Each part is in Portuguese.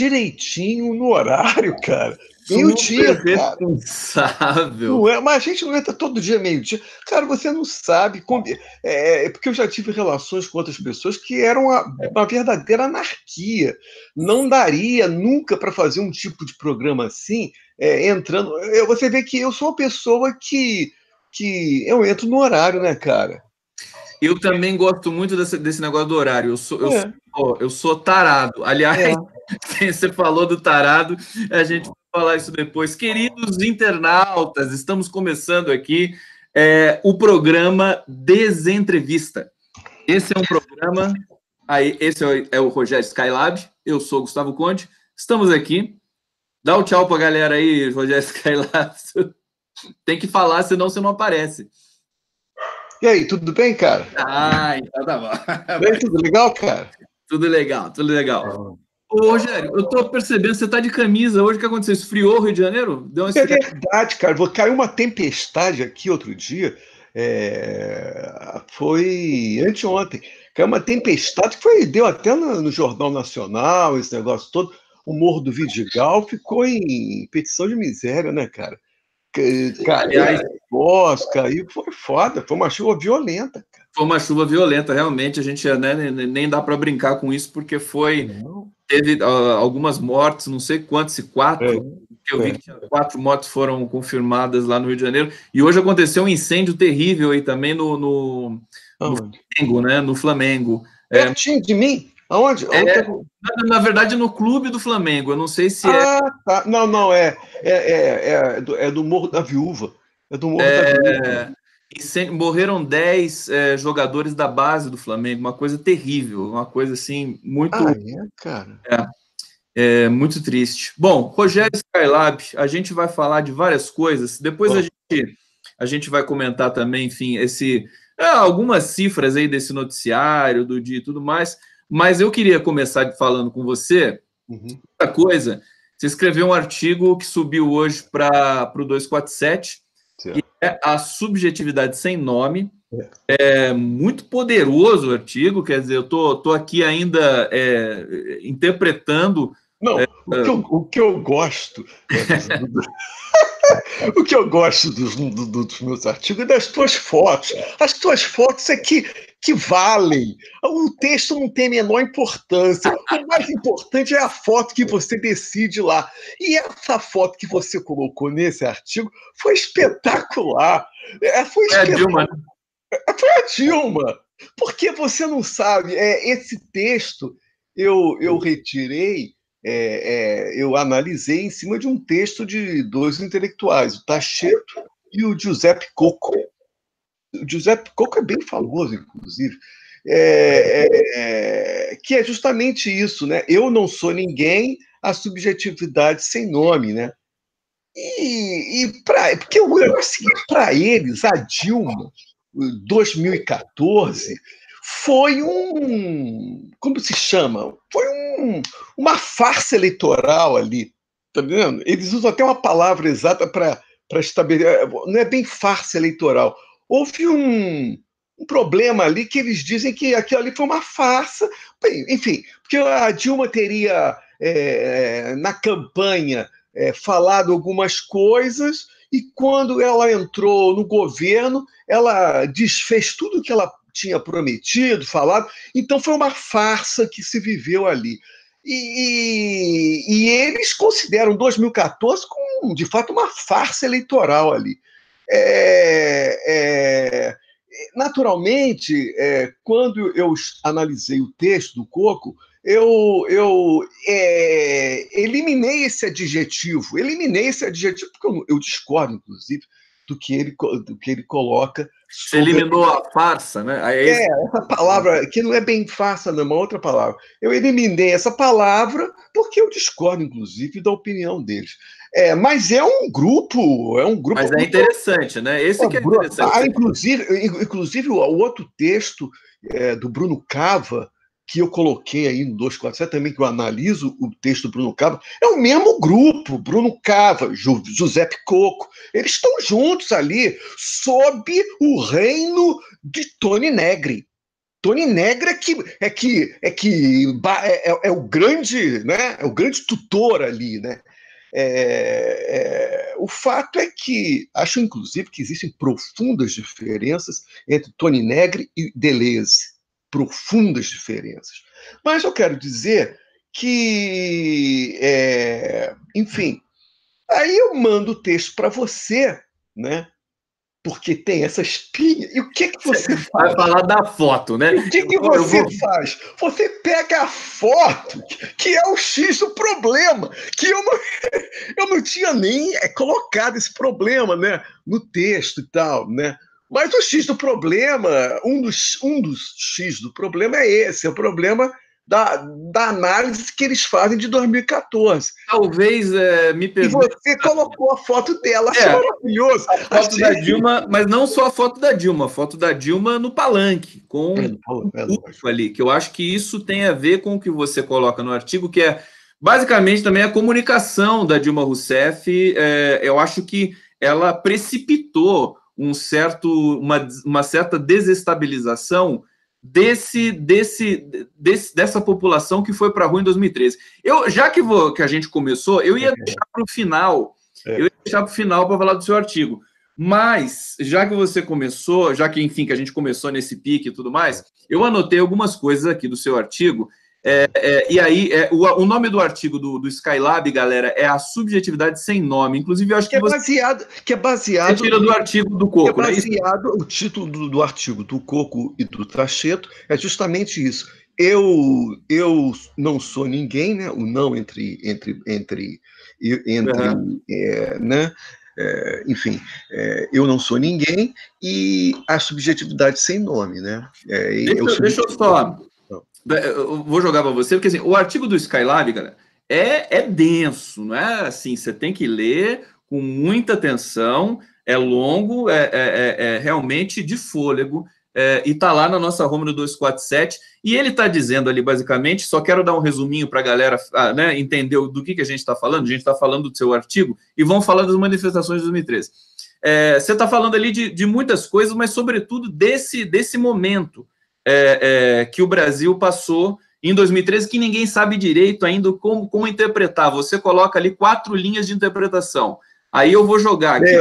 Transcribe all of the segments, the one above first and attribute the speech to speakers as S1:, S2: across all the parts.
S1: direitinho no horário, cara.
S2: Meio-dia,
S1: cara.
S2: Responsável.
S1: Não é, mas a gente não entra todo dia meio-dia. Cara, você não sabe. Porque eu já tive relações com outras pessoas que eram uma verdadeira anarquia. Não daria nunca para fazer um tipo de programa assim, entrando. Você vê que eu sou uma pessoa que eu entro no horário, né, cara?
S2: Eu também gosto muito desse negócio do horário. Eu sou tarado. Aliás, você falou do tarado, a gente vai falar isso depois. Queridos internautas, estamos começando aqui o programa Desentrevista. Esse é um programa. Esse é o Rogério Skylab. Eu sou o Gustavo Conte. Estamos aqui. Dá um tchau para a galera aí, Rogério Skylab. Tem que falar, senão você não aparece.
S1: E aí, tudo bem, cara?
S2: Então tá bom.
S1: E aí, tudo legal, cara?
S2: Tudo legal, tudo legal. Ô, Rogério, eu tô percebendo que você tá de camisa hoje. O que aconteceu? Esfriou o Rio de Janeiro? Deu uma
S1: É verdade, cara. Caiu uma tempestade aqui outro dia. Foi anteontem. Caiu uma tempestade que deu até no Jornal Nacional, esse negócio todo. O Morro do Vidigal ficou em petição de miséria, né, cara?
S2: Aliás,
S1: Caiu, foi foda. Foi uma chuva violenta, cara.
S2: foi uma chuva violenta, realmente. A gente nem dá para brincar com isso, porque teve algumas mortes, não sei quantas, se 4. Que eu vi que tinha 4 mortes foram confirmadas lá no Rio de Janeiro. E hoje aconteceu um incêndio terrível aí também no Flamengo, né? No Flamengo.
S1: Pertinho de mim? Aonde?
S2: Na verdade, no clube do Flamengo. Eu não sei se
S1: tá. Não. É do Morro da Viúva. É do Morro da Viúva.
S2: Morreram 10 jogadores da base do Flamengo. Uma coisa terrível. Uma coisa assim, muito.
S1: Cara?
S2: Muito triste. Bom, Rogério Skylab, a gente vai falar de várias coisas. Depois a gente vai comentar também, enfim, algumas cifras aí desse noticiário, do dia e tudo mais. Mas eu queria começar falando com você. Outra coisa, você escreveu um artigo que subiu hoje para o 247, que é a subjetividade sem nome. É muito poderoso o artigo, quer dizer, eu tô aqui ainda interpretando.
S1: Não, o que eu gosto o que eu gosto dos meus artigos é das tuas fotos. As tuas fotos é que valem. O texto não tem a menor importância. O mais importante é a foto que você decide lá. E essa foto que você colocou nesse artigo foi espetacular. Foi espetacular. Foi a Dilma. Porque você não sabe, esse texto eu retirei, eu analisei em cima de um texto de 2 intelectuais, o Tacheto e o Giuseppe Coco. O Giuseppe Coco é bem famoso, inclusive, que é justamente isso, né? Eu não sou ninguém, a subjetividade sem nome, né? Porque o negócio para eles, a Dilma, 2014, foi como se chama? Foi uma farsa eleitoral ali, tá vendo? Eles usam até uma palavra exata para estabelecer, não é bem farsa eleitoral. Houve um problema ali que eles dizem que aquilo ali foi uma farsa, enfim, porque a Dilma teria, na campanha, falado algumas coisas, e quando ela entrou no governo, ela desfez tudo que ela tinha prometido, falado. Então foi uma farsa que se viveu ali. E eles consideram 2014 como, de fato, uma farsa eleitoral ali. Naturalmente, quando eu analisei o texto do Coco, eu eliminei esse adjetivo, porque eu discordo, inclusive, do que ele coloca.
S2: Você eliminou a farsa, né?
S1: Essa palavra, que não é bem farsa, não é uma outra palavra. Eu eliminei essa palavra porque eu discordo, inclusive, da opinião deles. Mas é um grupo.
S2: Mas é interessante, né? Esse que é interessante.
S1: Inclusive o outro texto do Bruno Cava, que eu coloquei aí no 247 também, que eu analiso o texto do Bruno Cava, é o mesmo grupo, Bruno Cava, Giuseppe Coco, eles estão juntos ali, sob o reino de Tony Negri. Tony Negri é o grande, né? É o grande tutor ali, né? O fato é que acho, inclusive, que existem profundas diferenças entre Tony Negri e Deleuze, profundas diferenças. Mas eu quero dizer que, enfim, aí eu mando o texto para você, né? Porque tem essa espinha. E o que você faz?
S2: Vai falar da foto, né?
S1: E o que você faz? Você pega a foto, que é o X do problema, que eu não tinha nem colocado esse problema, né, no texto e tal, né? Mas o X do problema, um dos X do problema é esse, é o problema da análise que eles fazem de 2014.
S2: Talvez me permita.
S1: E você colocou a foto dela, achei maravilhoso.
S2: A foto da Dilma, mas não só a foto da Dilma, a foto da Dilma no palanque, com um público ali, que eu acho que isso tem a ver com o que você coloca no artigo, que é basicamente também a comunicação da Dilma Rousseff. Eu acho que ela precipitou uma certa desestabilização dessa população que foi para a rua em 2013. Já que a gente começou, eu ia deixar para o final. Eu ia deixar para o final para falar do seu artigo. Mas, já que você começou, já que, enfim, que a gente começou nesse pique e tudo mais, eu anotei algumas coisas aqui do seu artigo. E aí, o nome do artigo do Skylab, galera, é A Subjetividade Sem Nome. Inclusive, eu acho que
S1: é baseado.
S2: Você tira do artigo do Coco,
S1: é baseado, o título do artigo do Coco e do Tracheto é justamente isso. Eu não sou ninguém, né? O não entre né? Enfim, eu não sou ninguém e a subjetividade sem nome, né?
S2: Deixa eu só. Eu vou jogar para você, porque assim, o artigo do Skylab, galera, é denso, não é assim, você tem que ler com muita atenção, é longo, é realmente de fôlego, e tá lá na nossa home no 247, e ele tá dizendo ali, basicamente, só quero dar um resuminho para a galera né, entender do que a gente está falando. A gente está falando do seu artigo, e vamos falar das manifestações de 2013. Você está falando ali de muitas coisas, mas sobretudo desse momento que o Brasil passou em 2013, que ninguém sabe direito ainda como interpretar. Você coloca ali 4 linhas de interpretação. Aí eu vou jogar aqui.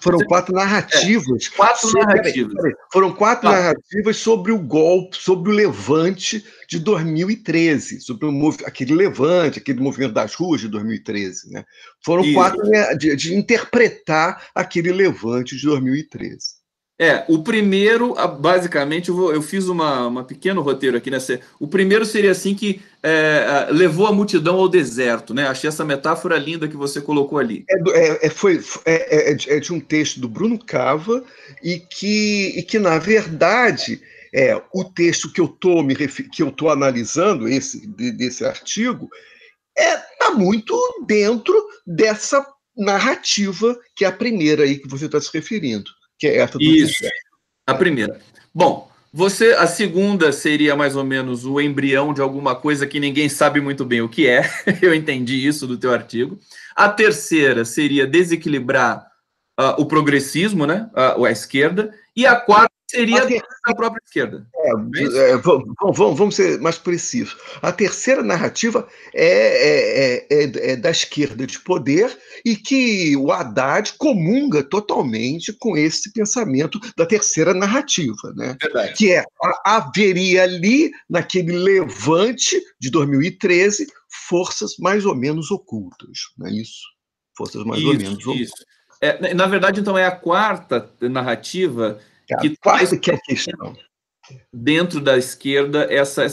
S1: Foram 4 narrativas.
S2: 4 narrativas.
S1: Foram 4 narrativas sobre o golpe, sobre o levante de 2013, sobre aquele levante, aquele movimento das ruas de 2013. Né? Foram 4 de interpretar aquele levante de 2013.
S2: O primeiro, basicamente, eu fiz um pequeno roteiro aqui, né? O primeiro seria assim que levou a multidão ao deserto, né? Achei essa metáfora linda que você colocou ali.
S1: É de um texto do Bruno Cava e que na verdade, o texto que eu estou analisando, desse artigo, está muito dentro dessa narrativa que é a primeira aí que você está se referindo. Que é essa do
S2: Isso, a primeira. Bom, a segunda seria mais ou menos o embrião de alguma coisa que ninguém sabe muito bem o que é. Eu entendi isso do teu artigo. A terceira seria desequilibrar o progressismo, né? A esquerda. E a quarta seria a própria esquerda.
S1: Vamos ser mais precisos. A terceira narrativa é da esquerda de poder e que o Haddad comunga totalmente com esse pensamento da terceira narrativa, né?
S2: Verdade.
S1: Que haveria ali, naquele levante de 2013, forças mais ou menos ocultas, não é isso? Forças mais ou menos ocultas.
S2: Isso. Na verdade, então, é a quarta narrativa
S1: que traz que é a questão
S2: dentro da esquerda essa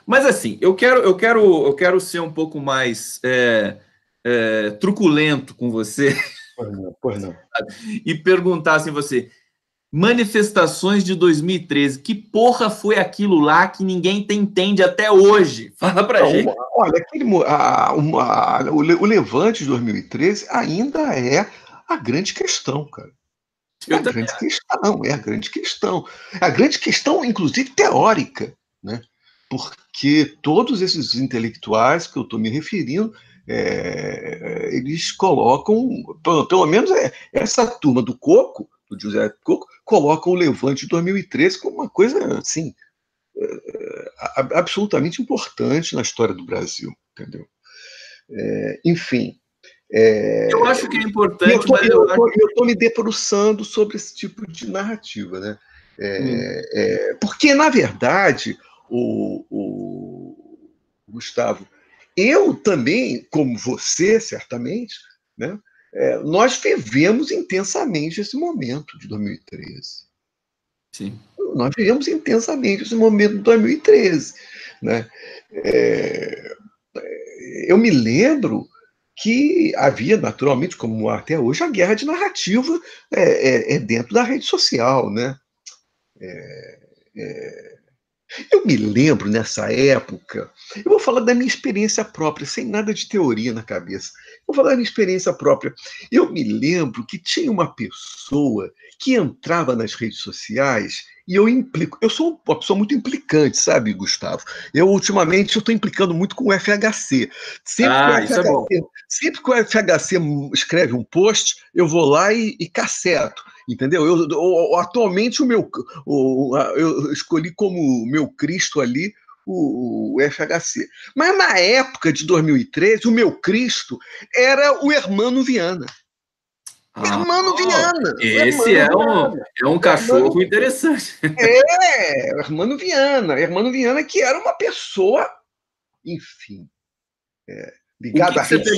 S2: mas assim, eu quero ser um pouco mais truculento com você.
S1: Pois não.
S2: E perguntar assim você, manifestações de 2013, que porra foi aquilo lá que ninguém entende até hoje? Fala pra gente.
S1: Olha, o levante de 2013 ainda é a grande questão, cara. É a grande questão. A grande questão, inclusive, teórica, né? Porque todos esses intelectuais que eu estou me referindo, eles colocam, pelo menos essa turma do Coco, do José Coco, colocam o levante de 2013 como uma coisa assim, absolutamente importante na história do Brasil, entendeu? Enfim.
S2: Eu acho que é importante,
S1: Eu
S2: mas eu acho...
S1: estou me debruçando sobre esse tipo de narrativa, né? Porque, na verdade, o Gustavo, eu também, como você, certamente, né? Nós vivemos intensamente esse momento de 2013.
S2: Sim.
S1: Nós vivemos intensamente esse momento de 2013. Né? Eu me lembro que havia, naturalmente, como até hoje, a guerra de narrativa dentro da rede social. Né? Eu me lembro, nessa época, eu vou falar da minha experiência própria, sem nada de teoria na cabeça. Vou falar da minha experiência própria. Eu me lembro que tinha uma pessoa que entrava nas redes sociais e eu implico. Eu sou uma pessoa muito implicante, sabe, Gustavo? Ultimamente, eu estou implicando muito com o FHC.
S2: Isso é bom.
S1: Sempre que o FHC escreve um post, eu vou lá e caceto. Entendeu? Atualmente, eu escolhi como meu Cristo ali o FHC. Mas na época de 2013, o meu Cristo era o Hermano Viana. Hermano Viana.
S2: Esse é um cachorro interessante.
S1: O Hermano Viana. Hermano Viana, que era uma pessoa, enfim, ligada a redes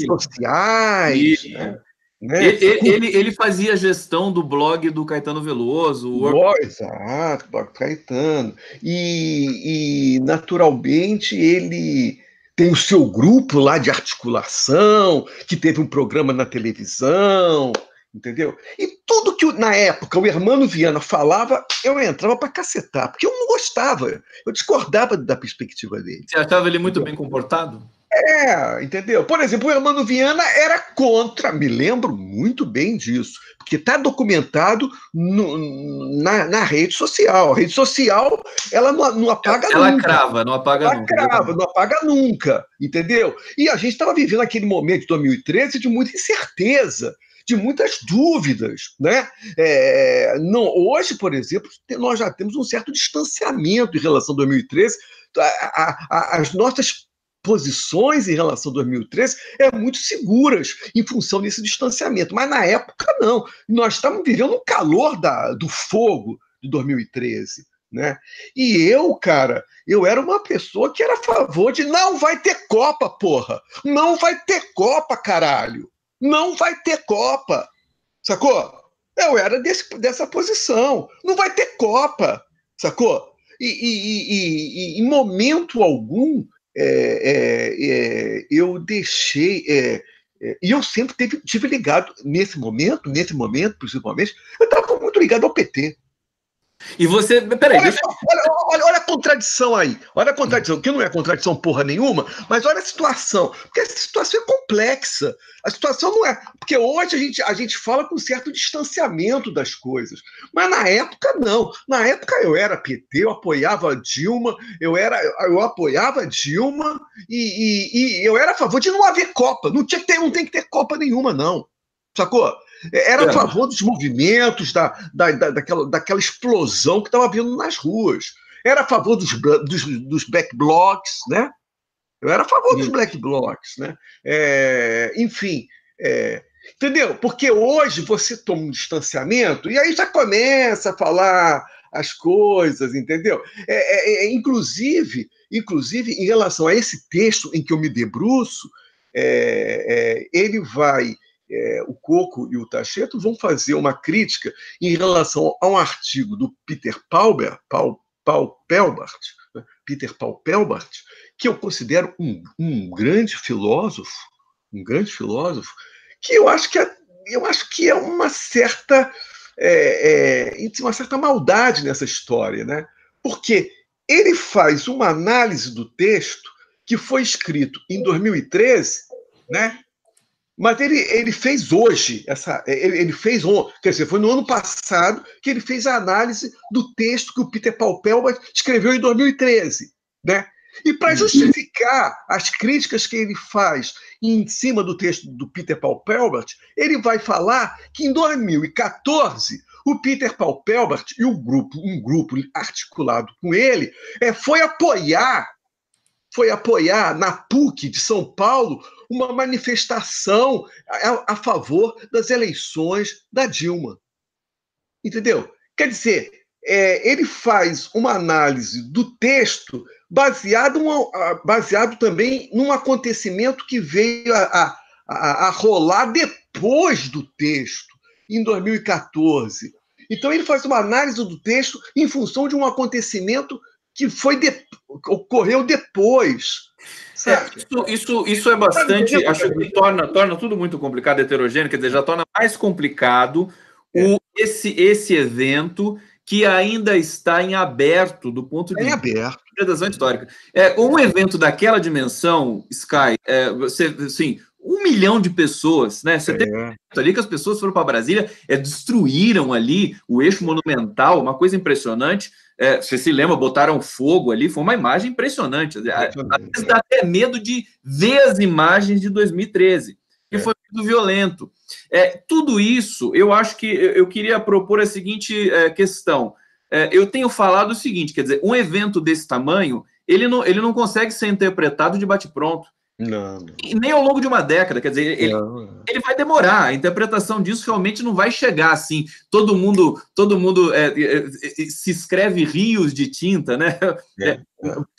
S1: sociais, né?
S2: Ele fazia gestão do blog do Caetano Veloso.
S1: Exato, blog Caetano. E, naturalmente, ele tem o seu grupo lá de articulação, que teve um programa na televisão, entendeu? E tudo que, na época, o Hermano Viana falava, eu entrava para cacetar, porque eu não gostava, eu discordava da perspectiva dele.
S2: Você achava ele muito bem comportado?
S1: Entendeu? Por exemplo, o Hermano Viana era contra, me lembro muito bem disso, porque está documentado na rede social. A rede social, ela não apaga nunca.
S2: Ela crava, não apaga nunca.
S1: Não apaga nunca, entendeu? E a gente estava vivendo aquele momento de 2013 de muita incerteza, de muitas dúvidas, né? Hoje, por exemplo, nós já temos um certo distanciamento em relação a 2013. As nossas posições em relação a 2013 muito seguras em função desse distanciamento, mas na época não. Nós estávamos vivendo o calor do fogo de 2013. Né? E cara, eu era uma pessoa que era a favor de não vai ter Copa, porra! Não vai ter Copa, caralho! Não vai ter Copa! Sacou? Eu era dessa posição. Não vai ter Copa, sacou? E em momento algum eu deixei. E eu sempre tive ligado, nesse momento, principalmente, eu estava muito ligado ao PT.
S2: E você. Peraí,
S1: olha a contradição aí. Olha a contradição, que não é contradição porra nenhuma, mas olha a situação. Porque a situação é complexa. A situação não é. Porque hoje a gente fala com certo distanciamento das coisas. Mas na época, não. Na época eu era PT, eu apoiava a Dilma, eu apoiava a Dilma e eu era a favor de não haver Copa. Não tem que ter Copa nenhuma, não. Sacou? Era a favor dos movimentos, daquela explosão que estava vindo nas ruas. Era a favor dos black blocs, né? Eu era a favor dos black blocs, né? Enfim, entendeu? Porque hoje você toma um distanciamento e aí já começa a falar as coisas, entendeu? Inclusive, em relação a esse texto em que eu me debruço, ele vai... o Coco e o Tacheto vão fazer uma crítica em relação a um artigo do Peter Paul Pelbart, Peter Paul Pelbart, que eu considero um grande filósofo, que eu acho que é uma certa maldade nessa história, né? Porque ele faz uma análise do texto que foi escrito em 2013, né? Mas ele fez hoje, quer dizer, foi no ano passado que ele fez a análise do texto que o Peter Paul Pelbart escreveu em 2013. Né? E para justificar as críticas que ele faz em cima do texto do Peter Paul Pelbart, ele vai falar que em 2014 o Peter Paul Pelbart e um grupo articulado com ele, foi apoiar na PUC de São Paulo uma manifestação a favor das eleições da Dilma. Entendeu? Quer dizer, ele faz uma análise do texto baseado também num acontecimento que veio a rolar depois do texto, em 2014. Então, ele faz uma análise do texto em função de um acontecimento que ocorreu depois.
S2: Isso é bastante... Acho que torna tudo muito complicado, heterogêneo, quer dizer, já torna mais complicado esse evento que ainda está em aberto do ponto de vista da interpretação histórica. Um evento daquela dimensão, Sky, assim, 1 milhão de pessoas, né? Você tem ali que as pessoas foram para Brasília, destruíram ali o eixo monumental, uma coisa impressionante. Você se lembra, botaram fogo ali, foi uma imagem impressionante. Às vezes dá até medo de ver as imagens de 2013, que foi muito violento. Tudo isso, eu acho que eu queria propor a seguinte questão. Eu tenho falado o seguinte, quer dizer, um evento desse tamanho, ele não consegue ser interpretado de bate-pronto.
S1: Não.
S2: E nem ao longo de uma década, quer dizer, ele vai demorar, a interpretação disso realmente não vai chegar assim, todo mundo se escreve rios de tinta, né?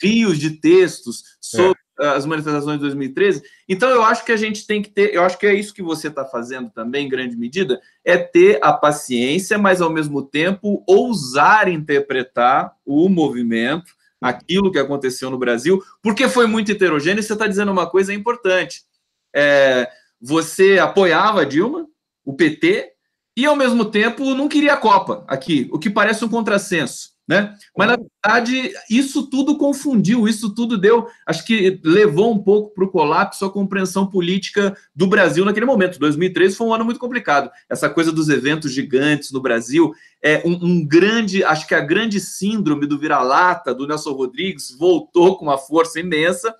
S2: Rios de textos sobre as manifestações de 2013. Então, eu acho que a gente tem que ter, eu acho que é isso que você está fazendo também, em grande medida, é ter a paciência, mas, ao mesmo tempo, ousar interpretar o movimento, aquilo que aconteceu no Brasil, porque foi muito heterogêneo, e você está dizendo uma coisa importante. Você apoiava a Dilma, o PT, e, ao mesmo tempo, não queria a Copa aqui, o que parece um contrassenso, né? Mas, na verdade, isso tudo confundiu, isso tudo acho que levou um pouco para o colapso a compreensão política do Brasil naquele momento. 2013 foi um ano muito complicado. Essa coisa dos eventos gigantes no Brasil, acho que a grande síndrome do vira-lata, do Nelson Rodrigues, voltou com uma força imensa,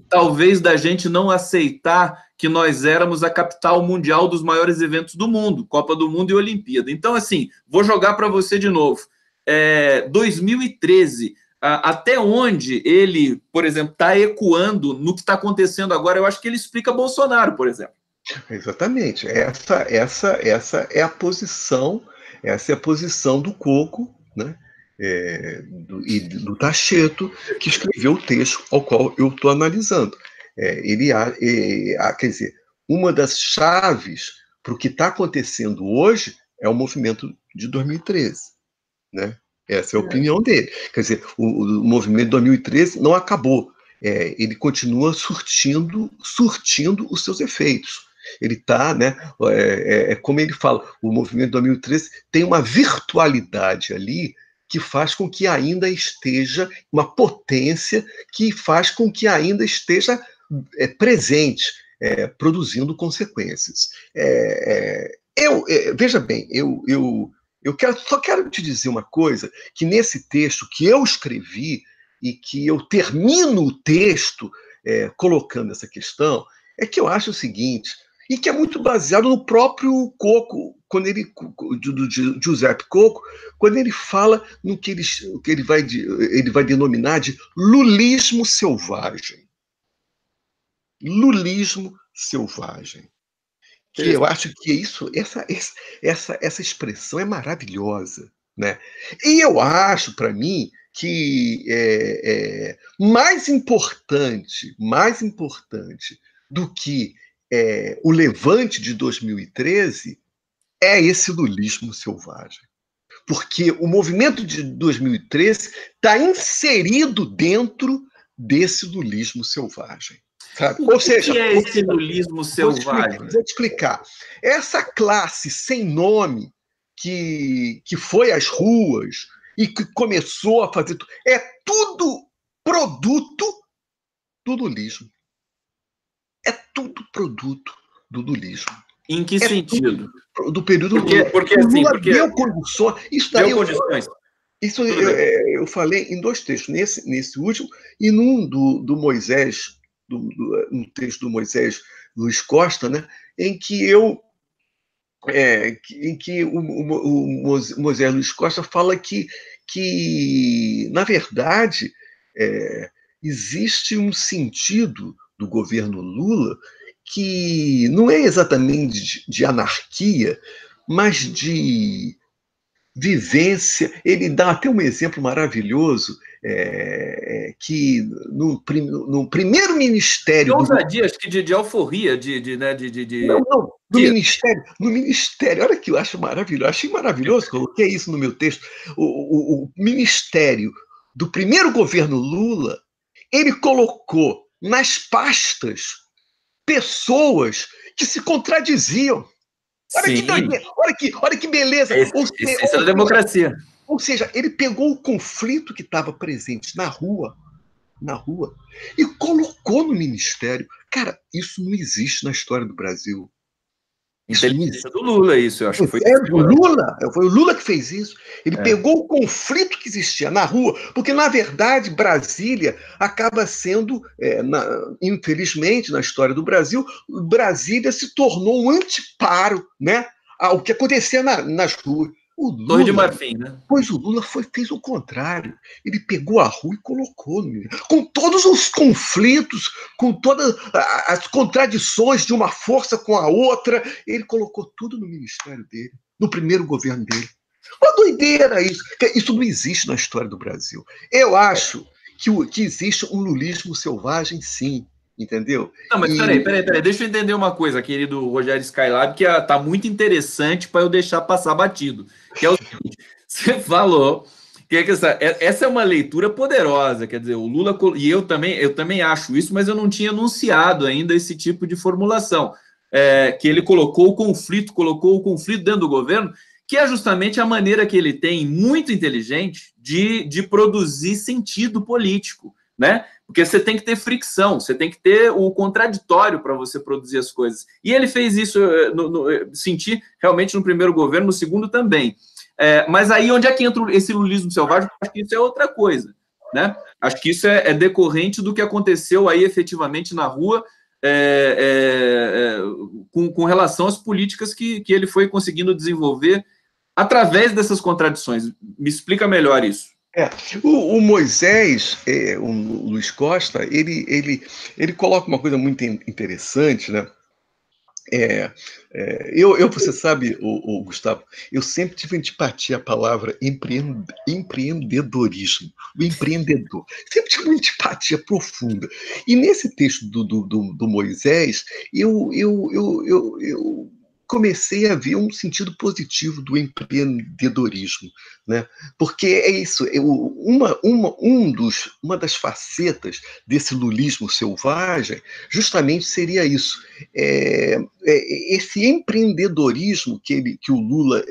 S2: talvez da gente não aceitar que nós éramos a capital mundial dos maiores eventos do mundo, Copa do Mundo e Olimpíada. Então, assim, vou jogar para você de novo. 2013, até onde ele, por exemplo, está ecoando no que está acontecendo agora, eu acho que ele explica Bolsonaro, por exemplo.
S1: Exatamente. Essa é a posição, do Coco, né? E do Tacheto, que escreveu o texto ao qual eu estou analisando. Quer dizer, uma das chaves para o que está acontecendo hoje é o movimento de 2013. Né? Essa é a opinião dele. Quer dizer, o movimento de 2013 não acabou. Ele continua surtindo os seus efeitos. Ele está, né? Como ele fala, o movimento de 2013 tem uma virtualidade ali que faz com que ainda esteja uma potência que faz com que ainda esteja presente, produzindo consequências. Veja bem, só quero te dizer uma coisa, que nesse texto que eu escrevi e que eu termino o texto colocando essa questão, é que eu acho o seguinte, e que é muito baseado no próprio Coco, do Giuseppe Coco, quando ele fala no que ele vai denominar de lulismo selvagem. Lulismo selvagem. Que eu acho que essa expressão é maravilhosa, né? E eu acho, para mim, que mais importante do que o levante de 2013 é esse lulismo selvagem. Porque o movimento de 2013 está inserido dentro desse lulismo selvagem. Sabe? Ou seja,
S2: o que é esse lulismo selvagem?
S1: Vou te explicar. Essa classe sem nome que foi às ruas e que começou a fazer... É tudo produto do lulismo. É tudo produto do lulismo.
S2: Em que sentido?
S1: Do período
S2: porque assim,
S1: deu condições. Isso daí
S2: deu condições.
S1: Isso eu falei em dois textos, nesse último e num do Moisés, no texto do Moisés Luiz Costa, né, em que eu em que Moisés Luiz Costa fala na verdade, existe um sentido do governo Lula que não é exatamente de anarquia, mas de vivência. Ele dá até um exemplo maravilhoso, que no primeiro
S2: Que
S1: ministério do
S2: ousadia, acho que de alforria, né,
S1: não, no ministério, olha que eu acho maravilhoso, achei maravilhoso, coloquei isso no meu texto, o ministério do primeiro governo Lula, ele colocou nas pastas pessoas que se contradiziam. Olha que
S2: Sim,
S1: doideira, olha que beleza.
S2: Isso é a democracia.
S1: Ou seja, ele pegou o conflito que estava presente na rua, e colocou no ministério. Cara, isso não existe na história do Brasil. Isso não existe.
S2: Inteligência do Lula, isso, eu acho que foi.
S1: Foi o Lula que fez isso. Ele pegou o conflito que existia na rua, porque, na verdade, Brasília acaba sendo, infelizmente, na história do Brasil, Brasília se tornou um anteparo, né, ao que acontecia nas ruas.
S2: Torre de Marfim, né?
S1: Pois o Lula fez o contrário. Ele pegou a rua e colocou, com todos os conflitos, com todas as contradições de uma força com a outra, ele colocou tudo no ministério dele, no primeiro governo dele. Uma doideira isso. Isso não existe na história do Brasil. Eu acho que existe um lulismo selvagem, sim. Entendeu?
S2: Não, mas peraí, deixa eu entender uma coisa, querido Rogério Skylab, que tá muito interessante para eu deixar passar batido. Que é o seguinte: você falou que essa é uma leitura poderosa, quer dizer, o Lula, e eu também acho isso, mas eu não tinha anunciado ainda esse tipo de formulação, que ele colocou o conflito dentro do governo, que é justamente a maneira que ele tem, muito inteligente, de produzir sentido político, né? Porque você tem que ter fricção, você tem que ter o contraditório para você produzir as coisas. E ele fez isso, senti realmente no primeiro governo, no segundo também. Mas aí onde é que entra esse lulismo selvagem? Acho que isso é outra coisa, né? Acho que isso é decorrente do que aconteceu aí efetivamente na rua, com relação às políticas que ele foi conseguindo desenvolver através dessas contradições. Me explica melhor isso.
S1: O Moisés, o Luiz Costa, ele coloca uma coisa muito interessante, né? Você sabe, o Gustavo, eu sempre tive antipatia à palavra empreendedorismo, o empreendedor. Sempre tive uma antipatia profunda. E nesse texto do Moisés, eu comecei a ver um sentido positivo do empreendedorismo, né? Porque é isso, uma das facetas desse lulismo selvagem justamente seria isso, esse empreendedorismo que o Lula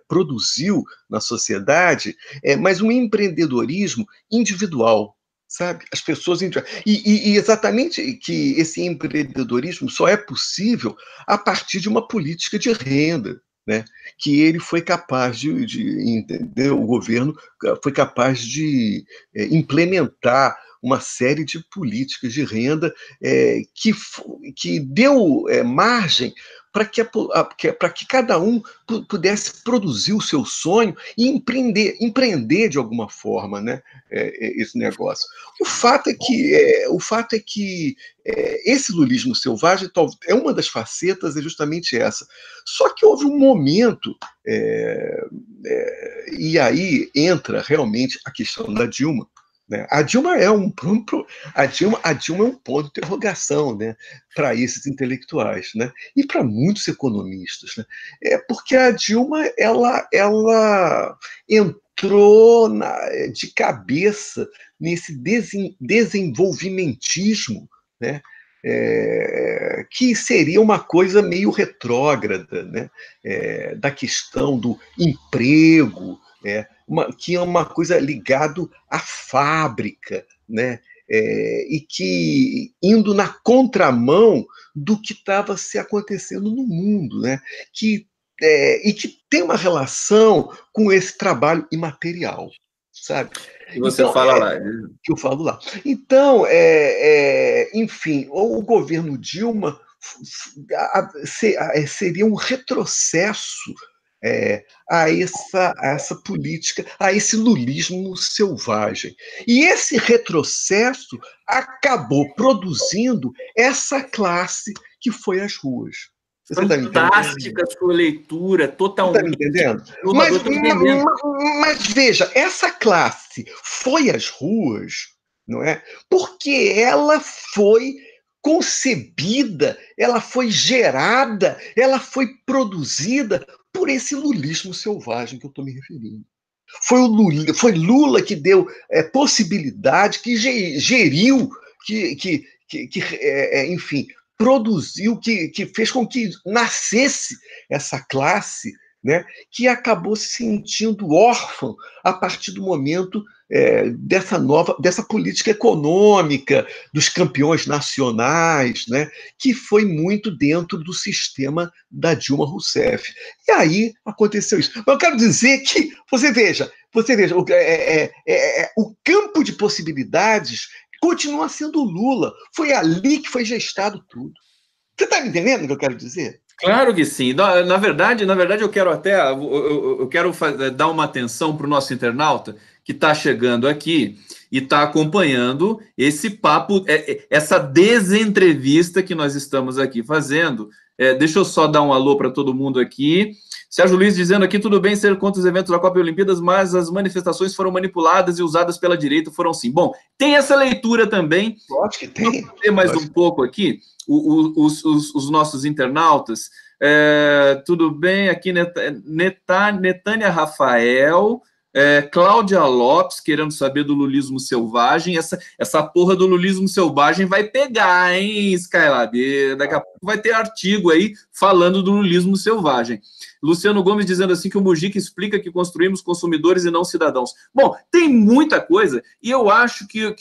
S1: produziu na sociedade, mas um empreendedorismo individual, sabe? As pessoas. E exatamente que esse empreendedorismo só é possível a partir de uma política de renda, né? Que ele foi capaz entender, o governo foi capaz de implementar uma série de políticas de renda que deu margem para que cada um pudesse produzir o seu sonho e empreender de alguma forma, né, esse negócio. O fato é que esse lulismo selvagem é uma das facetas, é justamente essa. Só que houve um momento, e aí entra realmente a questão da Dilma. Né? A Dilma é um ponto de interrogação, né, para esses intelectuais, né, e para muitos economistas, né, porque a Dilma ela entrou de cabeça nesse desenvolvimentismo, né, que seria uma coisa meio retrógrada, né, da questão do emprego, que é uma coisa ligada à fábrica, né? E que indo na contramão do que estava se acontecendo no mundo, né? E que tem uma relação com esse trabalho imaterial, sabe?
S2: E você fala lá.
S1: Que eu falo lá. Então, enfim, o governo Dilma seria um retrocesso a essa política, a esse lulismo selvagem. E esse retrocesso acabou produzindo essa classe que foi às ruas.
S2: Você fantástica sua leitura, totalmente.
S1: Você está me entendendo? Mas veja, essa classe foi às ruas, não é? Porque ela foi concebida, ela foi gerada, ela foi produzida por esse lulismo selvagem que eu estou me referindo. Foi Lula que deu possibilidade, que geriu, enfim, produziu, que fez com que nascesse essa classe, né, que acabou se sentindo órfã a partir do momento dessa política econômica dos campeões nacionais, né, que foi muito dentro do sistema da Dilma Rousseff. E aí aconteceu isso. Mas eu quero dizer que, você veja, o campo de possibilidades continua sendo Lula. Foi ali que foi gestado tudo. Você está me entendendo o que eu quero dizer?
S2: Claro que sim. Na verdade, eu quero dar uma atenção para o nosso internauta que está chegando aqui e está acompanhando esse papo, essa desentrevista que nós estamos aqui fazendo. Deixa eu só dar um alô para todo mundo aqui. Sérgio Luiz dizendo aqui, tudo bem ser contra os eventos da Copa e Olimpíadas, mas as manifestações foram manipuladas e usadas pela direita, foram sim. Bom, tem essa leitura também.
S1: Acho que tem.
S2: Vou ler mais um pouco aqui. Os nossos internautas. Tudo bem, aqui Netânia Rafael, Cláudia Lopes, querendo saber do lulismo selvagem. Essa porra do lulismo selvagem vai pegar, hein, Skylab? Daqui a pouco vai ter artigo aí falando do lulismo selvagem. Luciano Gomes dizendo assim que o Mujica explica que construímos consumidores e não cidadãos. Bom, tem muita coisa, e eu acho que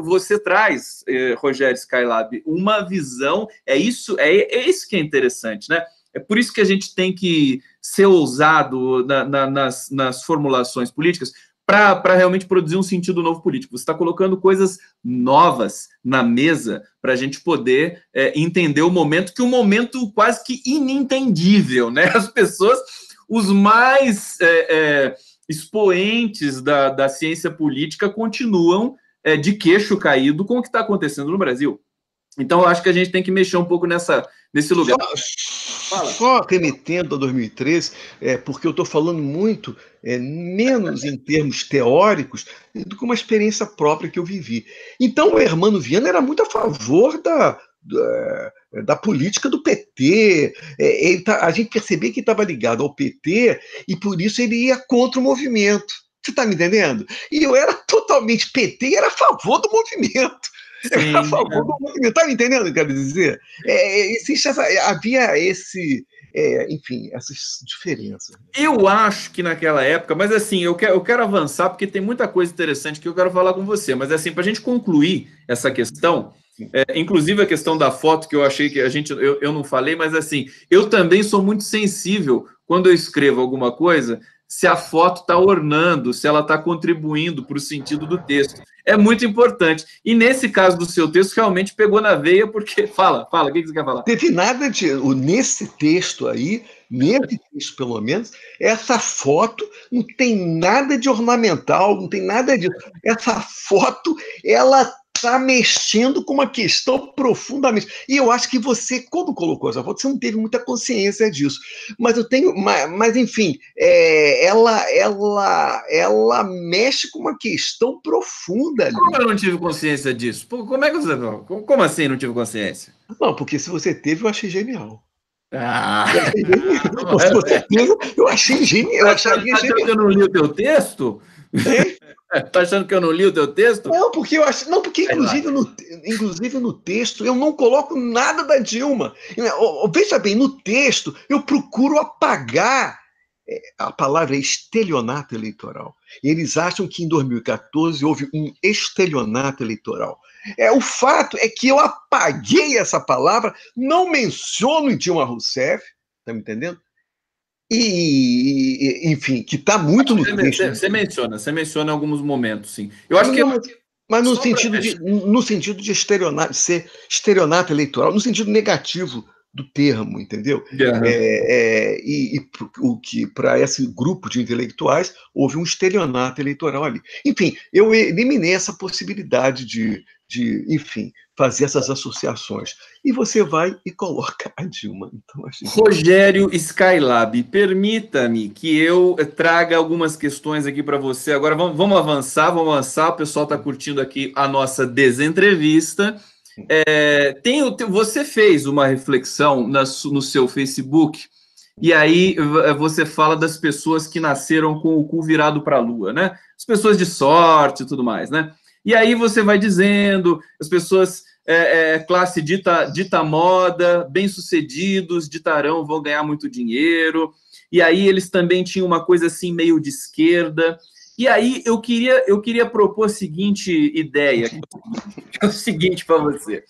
S2: você traz, Rogério Skylab, uma visão, é isso que é interessante, né? É por isso que a gente tem que ser ousado nas formulações políticas para realmente produzir um sentido novo político. Você está colocando coisas novas na mesa para a gente poder entender o momento, que é um momento quase que inentendível, né? As pessoas, os mais expoentes da ciência política continuam de queixo caído com o que está acontecendo no Brasil. Então, eu acho que a gente tem que mexer um pouco nesse lugar.
S1: Só remetendo a 2013, porque eu estou falando muito, menos em termos teóricos, do que uma experiência própria que eu vivi. Então, o Hermano Viana era muito a favor da política do PT. A gente percebia que estava ligado ao PT e, por isso, ele ia contra o movimento. Você está me entendendo? E eu era totalmente PT e era a favor do movimento.
S2: Sim,
S1: a favor do movimento. Tá me entendendo o que eu quero dizer? Havia enfim, essas diferenças.
S2: Eu acho que naquela época, mas assim, eu quero avançar, porque tem muita coisa interessante que eu quero falar com você, mas assim, para a gente concluir essa questão, inclusive a questão da foto, que eu achei que eu não falei, mas assim, eu também sou muito sensível quando eu escrevo alguma coisa, se a foto está ornando, se ela está contribuindo para o sentido do texto. É muito importante. E nesse caso do seu texto, realmente pegou na veia, porque... Fala, o que você quer falar?
S1: Teve nada nesse texto aí, nesse texto pelo menos, essa foto não tem nada de ornamental, não tem nada disso. Essa foto, ela está mexendo com uma questão profundamente. E eu acho que você, quando colocou essa foto, você não teve muita consciência disso. Mas eu tenho. Mas enfim, ela mexe com uma questão profunda ali.
S2: Como eu não tive consciência disso? Como é que você. Como assim não tive consciência?
S1: Não, porque se você teve, eu achei genial.
S2: Com certeza,
S1: eu achei genial. Eu acharia
S2: genial. Que eu não li o teu texto?
S1: Hein?
S2: Tá achando que eu não li o teu texto?
S1: Não, porque eu acho. Não, porque inclusive no texto eu não coloco nada da Dilma. Veja bem, no texto eu procuro apagar. A palavra é estelionato eleitoral. Eles acham que em 2014 houve um estelionato eleitoral. O fato é que eu apaguei essa palavra, não menciono em Dilma Rousseff, tá me entendendo? E enfim, que está muito no texto.
S2: Você menciona em alguns momentos, sim. Eu acho que
S1: Mas no sentido de estelionato, de ser estelionato eleitoral, no sentido negativo do termo, entendeu? O que para esse grupo de intelectuais houve um estelionato eleitoral ali. Enfim, eu eliminei essa possibilidade enfim, fazer essas associações. E você vai e coloca a Dilma. Então,
S2: Rogério Skylab, permita-me que eu traga algumas questões aqui para você. Agora vamos avançar. O pessoal está curtindo aqui a nossa desentrevista. Você fez uma reflexão no seu Facebook, e aí você fala das pessoas que nasceram com o cu virado para a lua, né? As pessoas de sorte e tudo mais, né? E aí você vai dizendo, as pessoas, classe dita moda, bem-sucedidos, ditarão, vão ganhar muito dinheiro. E aí eles também tinham uma coisa assim meio de esquerda. E aí eu queria propor a seguinte ideia, que é o seguinte para você.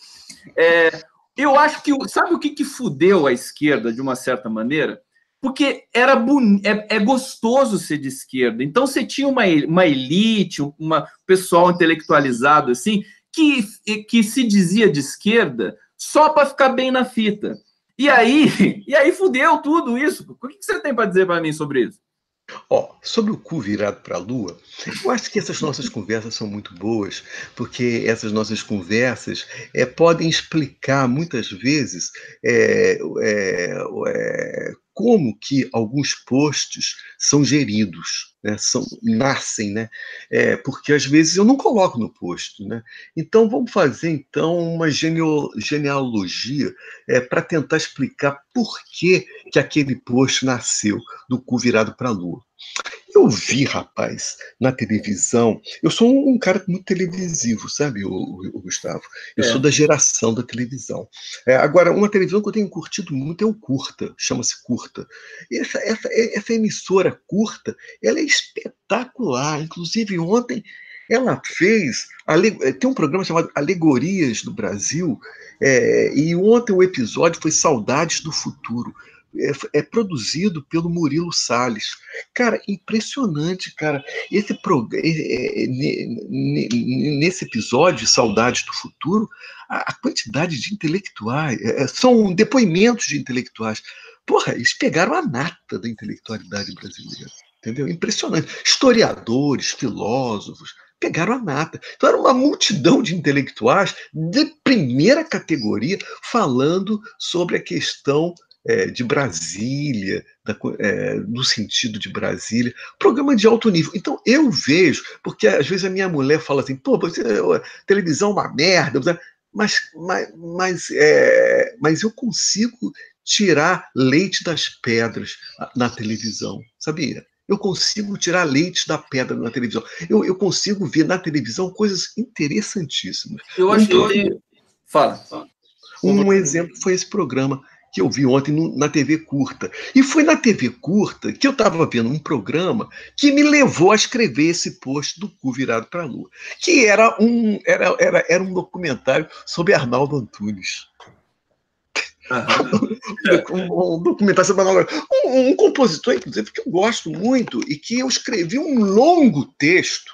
S2: Eu acho que, sabe o que fudeu a esquerda, de uma certa maneira? Porque é gostoso ser de esquerda. Então, você tinha uma elite, um pessoal intelectualizado, assim, que se dizia de esquerda só para ficar bem na fita. E aí fudeu tudo isso. O que você tem para dizer para mim sobre isso?
S1: Sobre o cu virado para a lua, eu acho que essas nossas conversas são muito boas, porque essas nossas conversas podem explicar muitas vezes como que alguns posts são geridos, né? Nascem, né? Porque às vezes eu não coloco no post, né? Então vamos fazer então uma genealogia para tentar explicar por que aquele post nasceu do cu virado para a lua. Eu vi, rapaz, na televisão. Eu sou um cara muito televisivo, sabe, o Gustavo? Eu sou da geração da televisão. Agora, uma televisão que eu tenho curtido muito é o Curta, chama-se Curta. Essa emissora Curta, ela é espetacular. Inclusive, ontem ela fez. Tem um programa chamado Alegorias do Brasil, e ontem o episódio foi Saudades do Futuro. Produzido pelo Murilo Salles. Cara, impressionante, cara. Nesse episódio, Saudades do Futuro, a quantidade de intelectuais, são depoimentos de intelectuais. Porra, eles pegaram a nata da intelectualidade brasileira, entendeu? Impressionante. Historiadores, filósofos, pegaram a nata. Então era uma multidão de intelectuais de primeira categoria falando sobre a questão de Brasília, no sentido de Brasília, programa de alto nível. Então, eu vejo, porque às vezes a minha mulher fala assim, pô, televisão é uma merda, mas eu consigo tirar leite das pedras na televisão, sabia? Eu consigo tirar leite da pedra na televisão. Eu consigo ver na televisão coisas interessantíssimas.
S2: Eu acho que eu tenho... Fala.
S1: Um exemplo foi esse programa que eu vi ontem na TV Curta. E foi na TV Curta que eu estava vendo um programa que me levou a escrever esse post do cu virado para a lua, que era um documentário sobre Arnaldo Antunes. Um documentário sobre Arnaldo Antunes. Um compositor, inclusive, que eu gosto muito e que eu escrevi um longo texto.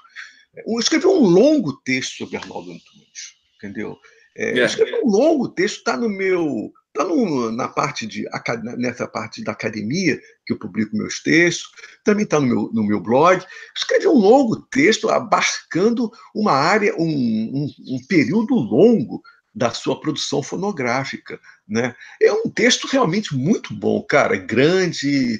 S1: Eu escrevi um longo texto sobre Arnaldo Antunes, entendeu? Eu escrevi um longo texto, está no meu... nessa parte da academia, que eu publico meus textos, também está no meu blog. Escrevi um longo texto abarcando uma área, um período longo da sua produção fonográfica, né? É um texto realmente muito bom, cara, grande,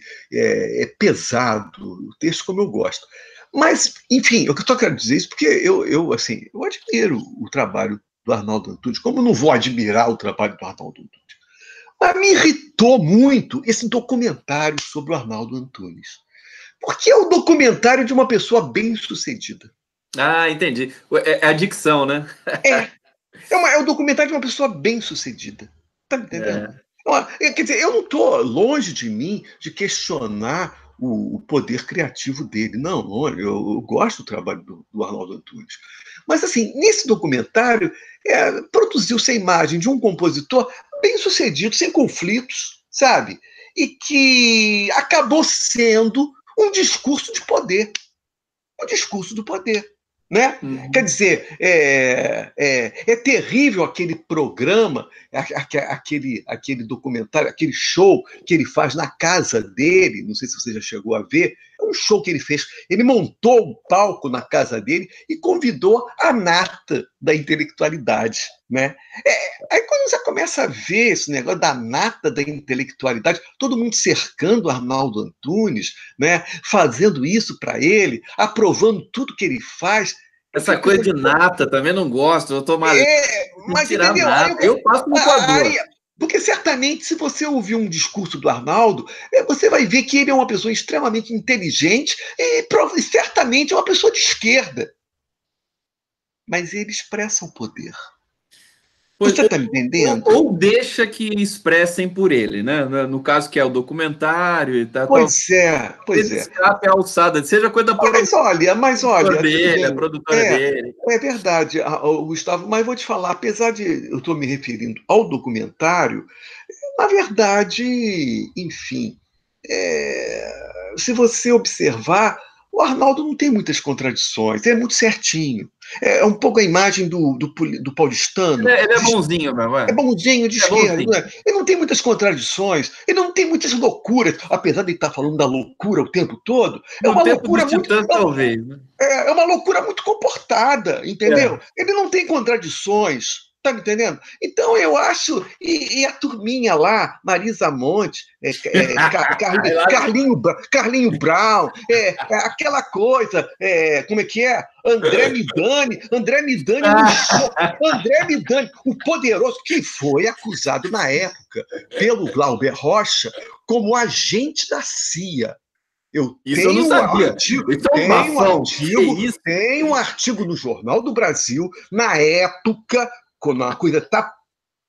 S1: pesado, o texto como eu gosto. Mas, enfim, eu só quero dizer isso porque eu admiro o trabalho do Arnaldo Antunes. Como eu não vou admirar o trabalho do Arnaldo Antunes? Mas me irritou muito esse documentário sobre o Arnaldo Antunes. Porque é um documentário de uma pessoa bem-sucedida.
S2: Ah, entendi. É a dicção, né?
S1: É um documentário de uma pessoa bem-sucedida. Tá entendendo? Quer dizer, eu não estou longe de mim de questionar o poder criativo dele. Não, eu gosto do trabalho do Arnaldo Antunes. Mas, assim, nesse documentário, produziu-se a imagem de um compositor bem-sucedido, sem conflitos, sabe? E que acabou sendo um discurso de poder. Um discurso do poder. Né? Quer dizer, é terrível aquele programa, aquele documentário, aquele show que ele faz na casa dele, não sei se você já chegou a ver, é um show que ele fez, ele montou um palco na casa dele e convidou a nata da intelectualidade, né? Aí quando você começa a ver esse negócio da nata da intelectualidade, todo mundo cercando o Arnaldo Antunes, né? Fazendo isso para ele, aprovando tudo que ele faz.
S2: Essa coisa de nata também não gosto, eu tô maluco.
S1: Mas
S2: Tirar
S1: entendeu?
S2: nata. Eu passo no coador.
S1: Porque certamente, se você ouvir um discurso do Arnaldo, você vai ver que ele é uma pessoa extremamente inteligente e certamente é uma pessoa de esquerda. Mas ele expressa o poder. Você está me entendendo?
S2: Ou deixa que expressem por ele, né? No caso que é o documentário e tal.
S1: Pois é.
S2: Escape a alçada, seja coisa da
S1: Mas olha,
S2: dele, a produtora dele.
S1: É verdade, Gustavo, mas vou te falar, apesar de eu estou me referindo ao documentário, na verdade, enfim, se você observar, o Arnaldo não tem muitas contradições, é muito certinho. É um pouco a imagem do paulistano.
S2: Ele é bonzinho, meu.
S1: É bonzinho, de esquerda. Bonzinho. Né? Ele não tem muitas contradições, ele não tem muitas loucuras, apesar de ele estar falando da loucura o tempo todo. É uma loucura muito.
S2: Talvez, né?
S1: É uma loucura muito comportada, entendeu? Ele não tem contradições. Tá me entendendo? Então eu acho, e a turminha lá, Marisa Monte, Carlinho Brown, aquela coisa, como é que é? André Midani, o poderoso, que foi acusado na época pelo Glauber Rocha como agente da CIA.
S2: Eu não sabia.
S1: Tem um artigo no Jornal do Brasil, na época, quando a coisa está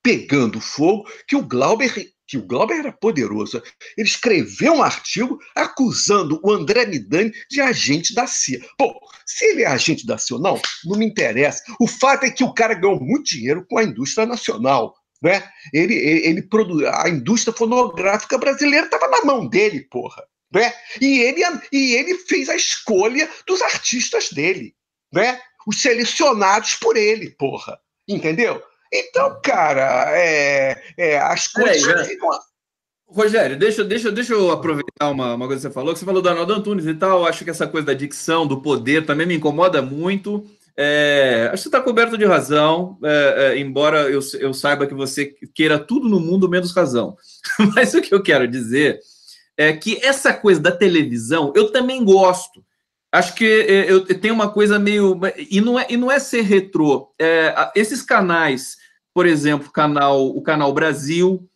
S1: pegando fogo, que o Glauber era poderoso. Ele escreveu um artigo acusando o André Midani de agente da CIA. Bom, se ele é agente da CIA ou não me interessa. O fato é que o cara ganhou muito dinheiro com a indústria nacional. Né? A indústria fonográfica brasileira estava na mão dele, porra. Né? E ele fez a escolha dos artistas dele, né? Os selecionados por ele, porra. Entendeu? Então, cara, as coisas ficam.
S2: Rogério, deixa eu aproveitar uma coisa que você falou do Arnaldo Antunes e tal. Acho que essa coisa da dicção, do poder, também me incomoda muito. Acho que você está coberto de razão, embora eu saiba que você queira tudo no mundo menos razão. Mas o que eu quero dizer é que essa coisa da televisão eu também gosto. Acho que eu tenho uma coisa meio... E não é ser retrô. Esses canais, por exemplo, o Canal Brasil,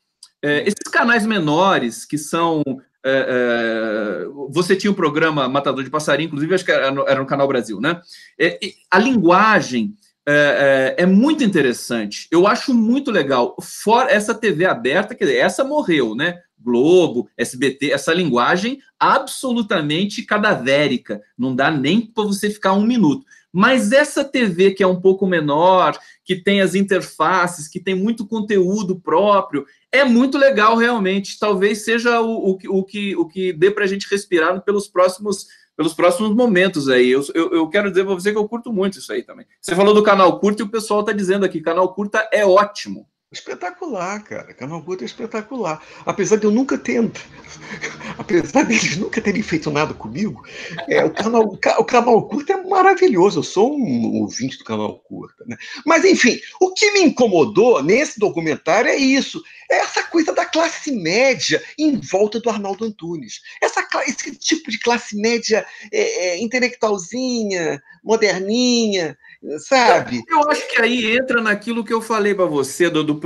S2: esses canais menores que são... você tinha um programa Matador de Passarinho, inclusive acho que era no Canal Brasil, né? A linguagem é muito interessante. Eu acho muito legal. Fora essa TV aberta, quer dizer, essa morreu, né? Globo, SBT, essa linguagem absolutamente cadavérica. Não dá nem para você ficar um minuto. Mas essa TV que é um pouco menor, que tem as interfaces, que tem muito conteúdo próprio, é muito legal realmente. Talvez seja o que dê para a gente respirar pelos próximos momentos aí. Eu quero dizer para você que eu curto muito isso aí também. Você falou do canal curto e o pessoal está dizendo aqui, canal curta é ótimo.
S1: Espetacular, cara. Canal Curto é espetacular. Apesar de eu nunca ter... Apesar deles nunca terem feito nada comigo, o canal Curto é maravilhoso. Eu sou um ouvinte do Canal Curto. Né? Mas, enfim, o que me incomodou nesse documentário é isso. É essa coisa da classe média em volta do Arnaldo Antunes. Esse tipo de classe média intelectualzinha, moderninha, sabe?
S2: Eu acho que aí entra naquilo que eu falei para você do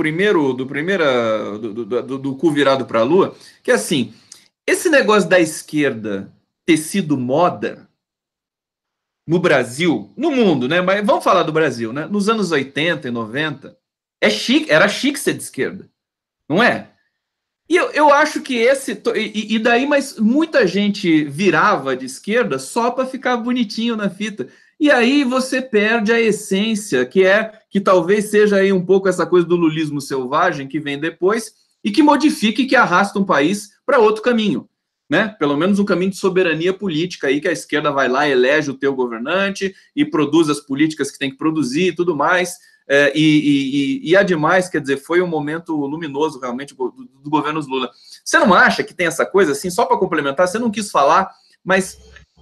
S2: cu virado para a lua, que é assim, esse negócio da esquerda ter sido moda no Brasil, no mundo, né? Mas vamos falar do Brasil, né? Nos anos 80 e 90, era chique ser de esquerda, não é? E eu acho que e daí, mas muita gente virava de esquerda só para ficar bonitinho na fita. E aí você perde a essência, que talvez seja aí um pouco essa coisa do lulismo selvagem que vem depois e que modifica e que arrasta um país para outro caminho. né? Pelo menos um caminho de soberania política aí, que a esquerda vai lá, elege o teu governante e produz as políticas que tem que produzir e tudo mais. E ademais, quer dizer, foi um momento luminoso realmente do governo Lula. Você não acha que tem essa coisa, assim, só para complementar, você não quis falar, mas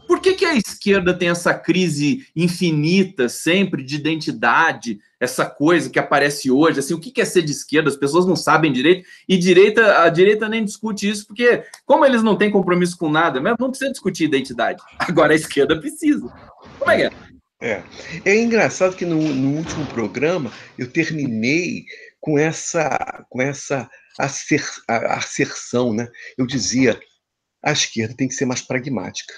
S2: por que a esquerda tem essa crise infinita sempre de identidade, essa coisa que aparece hoje, assim, o que é ser de esquerda? As pessoas não sabem direito, e a direita nem discute isso, porque como eles não têm compromisso com nada, mesmo não precisa discutir identidade. Agora a esquerda precisa. Como é que é?
S1: É engraçado que no último programa eu terminei com essa asserção, né? Eu dizia, a esquerda tem que ser mais pragmática.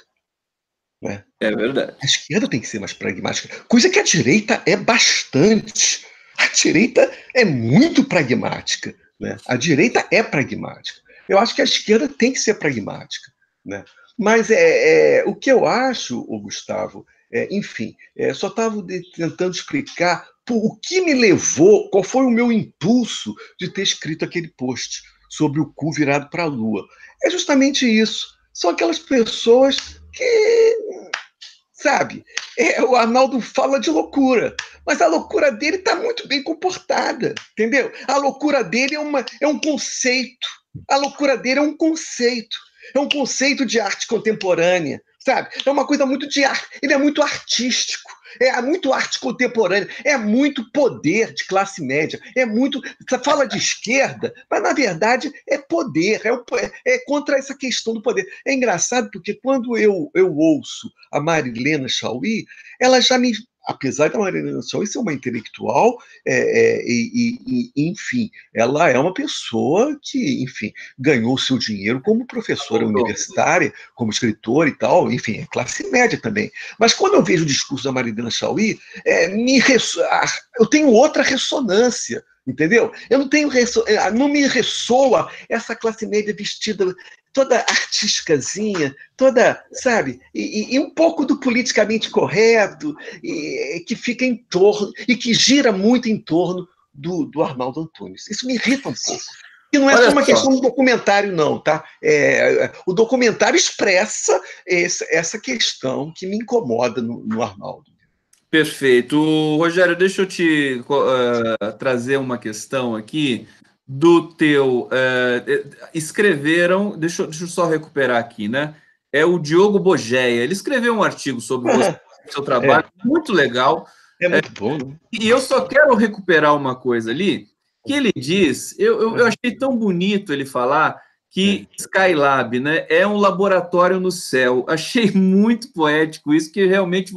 S1: Né?
S2: É verdade.
S1: A esquerda tem que ser mais pragmática, coisa que a direita é bastante. A direita é muito pragmática. Né? A direita é pragmática. Eu acho que a esquerda tem que ser pragmática. Né? Mas o que eu acho, Gustavo, enfim, só estava tentando explicar o que me levou, qual foi o meu impulso de ter escrito aquele post sobre o cu virado para a lua. É justamente isso. São aquelas pessoas que, sabe, o Arnaldo fala de loucura, mas a loucura dele está muito bem comportada, entendeu? A loucura dele é um conceito. A loucura dele é um conceito. É um conceito de arte contemporânea, sabe? É uma coisa muito de arte. Ele é muito artístico. É muito arte contemporânea, é muito poder de classe média, é muito. Você fala de esquerda, mas na verdade é poder, é contra essa questão do poder. É engraçado porque quando eu ouço a Marilena Chaui, ela já me. Apesar da Marilena Chaui ser uma intelectual, enfim, ela é uma pessoa que, enfim, ganhou seu dinheiro como professora universitária, como escritora e tal, enfim, é classe média também. Mas quando eu vejo o discurso da Marilena Chaui, eu tenho outra ressonância, entendeu? Eu não me ressoa essa classe média vestida toda artísticazinha, toda, sabe? E um pouco do politicamente correto, que fica em torno, e que gira muito em torno do Arnaldo Antunes. Isso me irrita um pouco. E não é só uma questão do documentário, não, tá? O documentário expressa essa questão que me incomoda no Arnaldo.
S2: Perfeito. Rogério, deixa eu te trazer uma questão aqui do teu... escreveram, deixa eu só recuperar aqui, né? É o Diogo Bogeia. Ele escreveu um artigo sobre você, seu trabalho, muito legal.
S1: É muito bom, né?
S2: E eu só quero recuperar uma coisa ali, que ele diz, eu achei tão bonito ele falar que Skylab, né, é um laboratório no céu. Achei muito poético isso, que realmente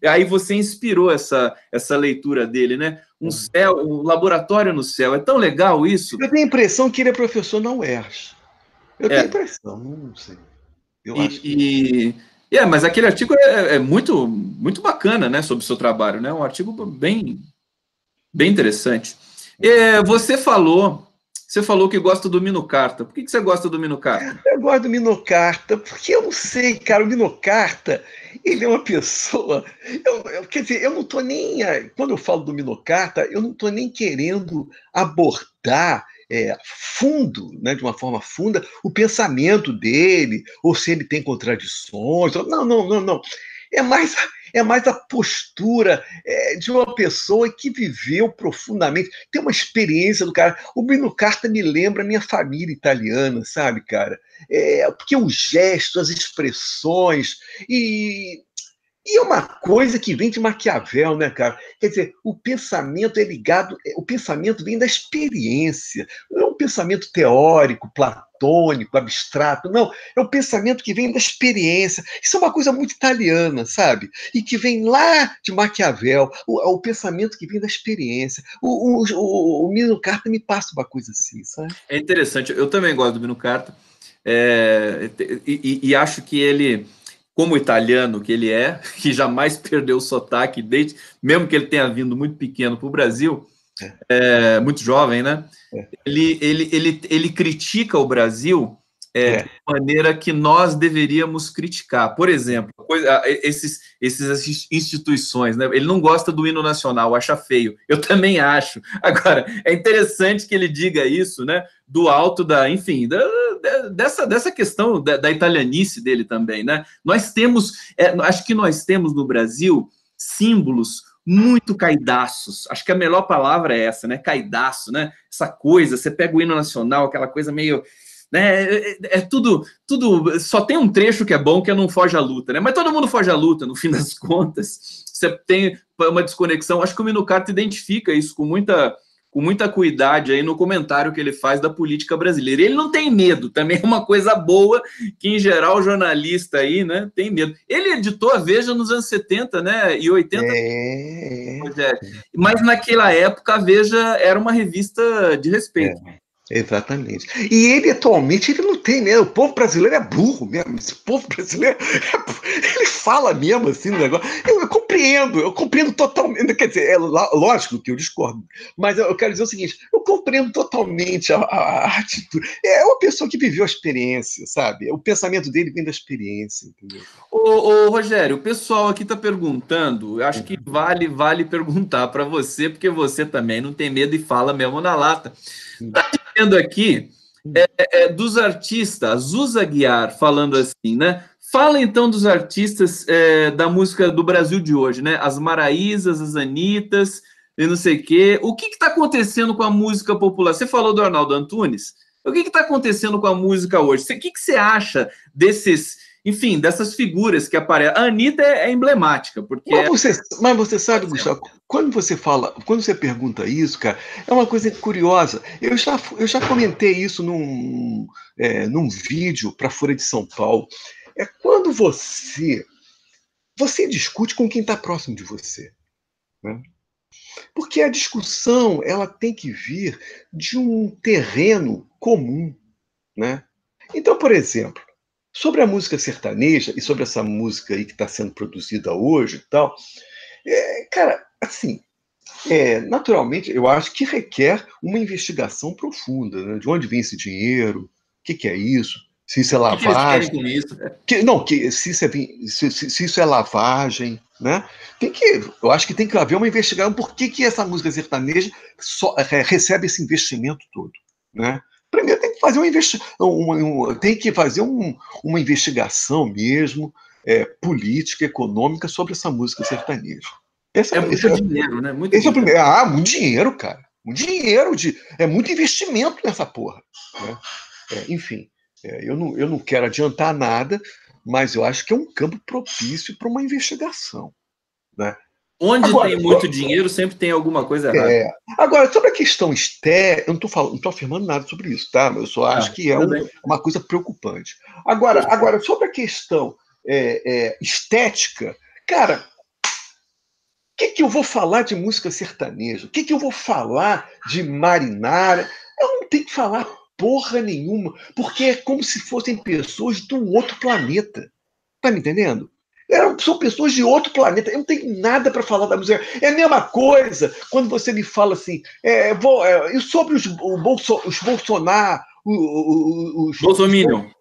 S2: aí você inspirou essa leitura dele, né? Um laboratório no céu. É tão legal isso.
S1: Eu tenho a impressão que ele é professor na UERJ. Eu tenho a impressão, não sei. Eu acho que...
S2: mas aquele artigo é muito, muito bacana, né, sobre o seu trabalho, né? Um artigo bem interessante. Você falou que gosta do Mino Carta. Por que você gosta do Mino Carta?
S1: Eu gosto do Mino Carta, porque eu não sei, cara, o Mino Carta, ele é uma pessoa... quer dizer, eu não estou nem... Quando eu falo do Mino Carta, eu não estou nem querendo abordar fundo, né, de uma forma funda, o pensamento dele, ou se ele tem contradições. Não. É mais a postura de uma pessoa que viveu profundamente, tem uma experiência do cara. O Mino Carta me lembra a minha família italiana, sabe, cara? Porque os gestos, as expressões, e é uma coisa que vem de Maquiavel, né, cara? Quer dizer, o pensamento é ligado, o pensamento vem da experiência, não é um pensamento teórico, platônico, abstrato, não. É um pensamento que vem da experiência. Isso é uma coisa muito italiana, sabe? E que vem lá de Maquiavel, o pensamento que vem da experiência. O Mino Carta me passa uma coisa assim, sabe?
S2: É interessante, eu também gosto do Mino Carta, e acho que ele, como italiano que ele é, que jamais perdeu o sotaque, mesmo que ele tenha vindo muito pequeno para o Brasil, muito jovem, né? Ele critica o Brasil de maneira que nós deveríamos criticar. Por exemplo, essas instituições, né? Ele não gosta do hino nacional, acha feio. Eu também acho. Agora, é interessante que ele diga isso, né? Do alto enfim, dessa questão da italianice dele também, né? Nós temos, acho que nós temos no Brasil símbolos muito caidaços. Acho que a melhor palavra é essa, né? Caidaço, né? Essa coisa, você pega o hino nacional, aquela coisa meio, né? Tudo, só tem um trecho que é bom, que é não foge à luta, né? Mas todo mundo foge à luta, no fim das contas. Você tem uma desconexão. Acho que o Minucarto identifica isso com muita cuidade aí no comentário que ele faz da política brasileira. Ele não tem medo, também é uma coisa boa que, em geral, o jornalista aí, né, tem medo. Ele editou a Veja nos anos 70, né, e 80, mas naquela época a Veja era uma revista de respeito.
S1: Exatamente. E ele, atualmente, ele não tem, né? O povo brasileiro é burro mesmo. Esse povo brasileiro, ele fala mesmo assim no negócio. Eu compreendo totalmente. Quer dizer, lógico que eu discordo, mas eu quero dizer o seguinte: eu compreendo totalmente a atitude. É uma pessoa que viveu a experiência, sabe? O pensamento dele vem da experiência, entendeu?
S2: Ô, Rogério, o pessoal aqui está perguntando, acho que vale perguntar para você, porque você também não tem medo e fala mesmo na lata. Está dizendo aqui dos artistas, Zuza Guiar falando assim, né? Fala então dos artistas da música do Brasil de hoje, né? As Maraísas, as Anitas, e não sei o quê. O que está acontecendo com a música popular? Você falou do Arnaldo Antunes. O que está acontecendo com a música hoje? O que você acha dessas figuras que aparecem? A Anitta é emblemática, porque...
S1: Mas você sabe, Gustavo, quando você pergunta isso, cara, é uma coisa curiosa. Eu já comentei isso num vídeo para a Folha de São Paulo. É quando você discute com quem está próximo de você, né? Porque a discussão ela tem que vir de um terreno comum, né? Então, por exemplo, sobre a música sertaneja e sobre essa música aí que está sendo produzida hoje e tal, cara, assim, naturalmente, eu acho que requer uma investigação profunda, né? De onde vem esse dinheiro, o que é isso, se isso é lavagem. Se isso é lavagem, né? Eu acho que tem que haver uma investigação. Por que essa música sertaneja recebe esse investimento todo, né? Primeiro tem que fazer uma investigação mesmo, política, econômica sobre essa música sertaneja.
S2: Muito dinheiro, né?
S1: Muito dinheiro, cara. É muito investimento nessa porra, né? Enfim, eu não quero adiantar nada, mas eu acho que é um campo propício para uma investigação, né?
S2: Onde tem muito dinheiro, sempre tem alguma coisa errada.
S1: Agora, sobre a questão estética, eu não estou afirmando nada sobre isso, tá? Eu só acho que é uma coisa preocupante. Agora, sobre a questão estética, cara, o que eu vou falar de música sertaneja? O que eu vou falar de marinara? Eu não tenho que falar porra nenhuma, porque é como se fossem pessoas de um outro planeta. Tá me entendendo? São pessoas de outro planeta. Eu não tenho nada para falar da música. É a mesma coisa quando você me fala assim, e sobre os Bolsonaro,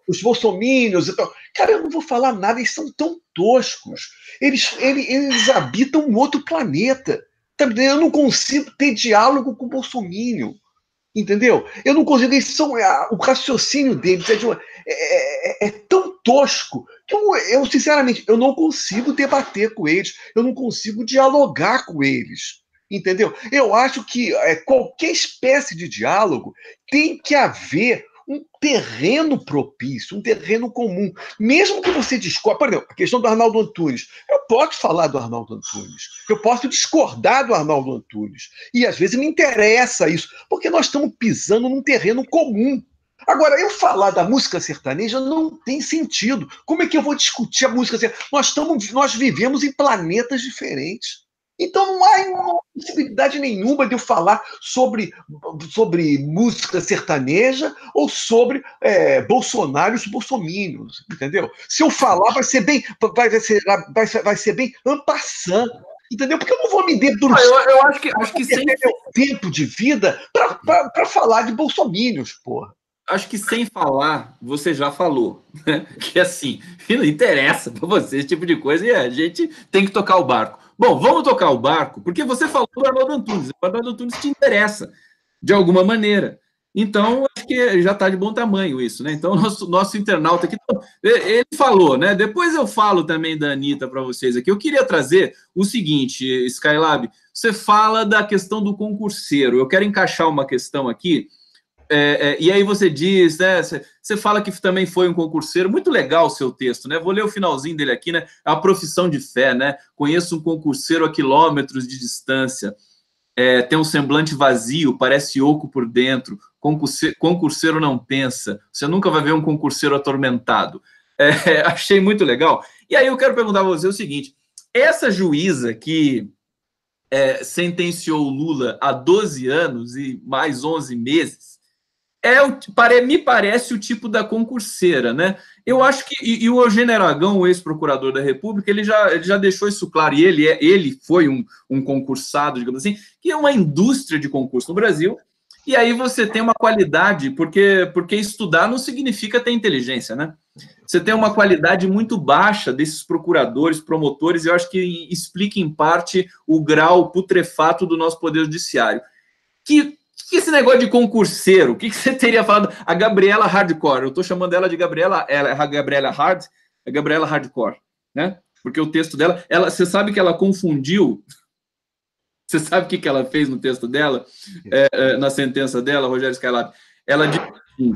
S1: os bolsominions e tal. Cara, eu não vou falar nada, eles são tão toscos. Eles habitam um outro planeta. Tá me entendendo? Eu não consigo ter diálogo com o bolsominion. Entendeu? Eu não consigo. O raciocínio deles é tão tosco que eu, sinceramente, eu não consigo debater com eles, eu não consigo dialogar com eles. Entendeu? Eu acho que qualquer espécie de diálogo tem que haver um terreno propício, um terreno comum. Mesmo que você discorde, por exemplo, a questão do Arnaldo Antunes. Eu posso falar do Arnaldo Antunes, eu posso discordar do Arnaldo Antunes. E às vezes me interessa isso, porque nós estamos pisando num terreno comum. Agora, eu falar da música sertaneja não tem sentido. Como é que eu vou discutir a música sertaneja? Nós vivemos em planetas diferentes. Então não há possibilidade nenhuma de eu falar sobre música sertaneja ou sobre Bolsonaro e os bolsominions, entendeu? Se eu falar, vai ser bem en passant, entendeu? Porque eu não vou me debruçar.
S2: Eu acho que sem
S1: tempo de vida para falar de bolsominions, porra.
S2: acho que sem falar, você já falou, né? Que assim, não interessa para você esse tipo de coisa e a gente tem que tocar o barco. Bom, vamos tocar o barco, porque você falou do Arnaldo Antunes. O Arnaldo Antunes te interessa, de alguma maneira. Então, acho que já está de bom tamanho isso, né? Então, nosso internauta aqui, ele falou, né? Depois eu falo também da Anitta para vocês aqui. Eu queria trazer o seguinte, Skylab, você fala da questão do concurseiro. Eu quero encaixar uma questão aqui. E aí você diz, né? Você fala que também foi um concurseiro. Muito legal o seu texto, né? Vou ler o finalzinho dele aqui, né? A profissão de fé, né? Conheço um concurseiro a quilômetros de distância. Tem um semblante vazio, parece oco por dentro. Concurseiro não pensa. Você nunca vai ver um concurseiro atormentado. Achei muito legal. E aí eu quero perguntar a você o seguinte: essa juíza que sentenciou o Lula a 12 anos e mais 11 meses, me parece o tipo da concurseira, né? Eu acho que, e o Eugênio Aragão, o ex-procurador da República, ele já deixou isso claro, e ele foi um concursado, digamos assim, que é uma indústria de concurso no Brasil, e aí você tem uma qualidade, porque estudar não significa ter inteligência, né? Você tem uma qualidade muito baixa desses procuradores, promotores, e eu acho que explica, em parte, o grau putrefato do nosso Poder Judiciário. Que esse negócio de concurseiro, o que você teria falado? A Gabriela Hardcore, eu estou chamando ela de Gabriela, ela é a Gabriela Hard, a Gabriela Hardcore, né? Porque o texto dela, você sabe que ela confundiu, você sabe o que ela fez no texto dela, na sentença dela, Rogério Skylab? Ela disse assim,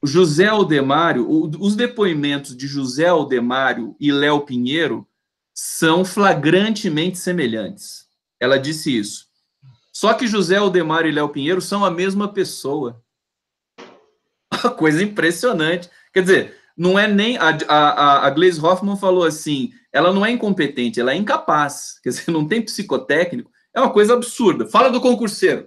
S2: José Aldemário, os depoimentos de José Aldemário e Léo Pinheiro são flagrantemente semelhantes. Ela disse isso. Só que José Aldemário e Léo Pinheiro são a mesma pessoa. Uma coisa impressionante. Quer dizer, não é nem... A Gleisi Hoffmann falou assim, ela não é incompetente, ela é incapaz. Quer dizer, não tem psicotécnico. É uma coisa absurda. Fala do concurseiro.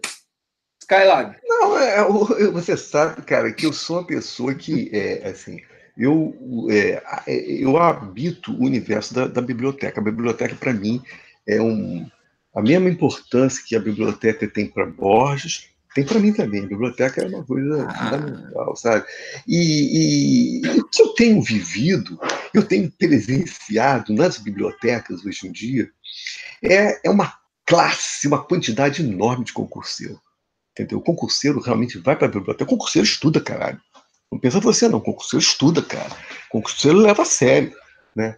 S2: Skylab.
S1: Não, você sabe, cara, que eu sou uma pessoa que, assim, eu habito o universo da biblioteca. A biblioteca, para mim, é a mesma importância que a biblioteca tem para Borges, tem para mim também. A biblioteca é uma coisa fundamental, sabe? E o que eu tenho vivido, eu tenho presenciado nas bibliotecas hoje em dia, é uma classe, uma quantidade enorme de concurseiro. Entendeu? O concurseiro realmente vai para a biblioteca. O concurseiro estuda, caralho. Não pensa você, não. O concurseiro estuda, cara. O concurseiro leva a sério, né?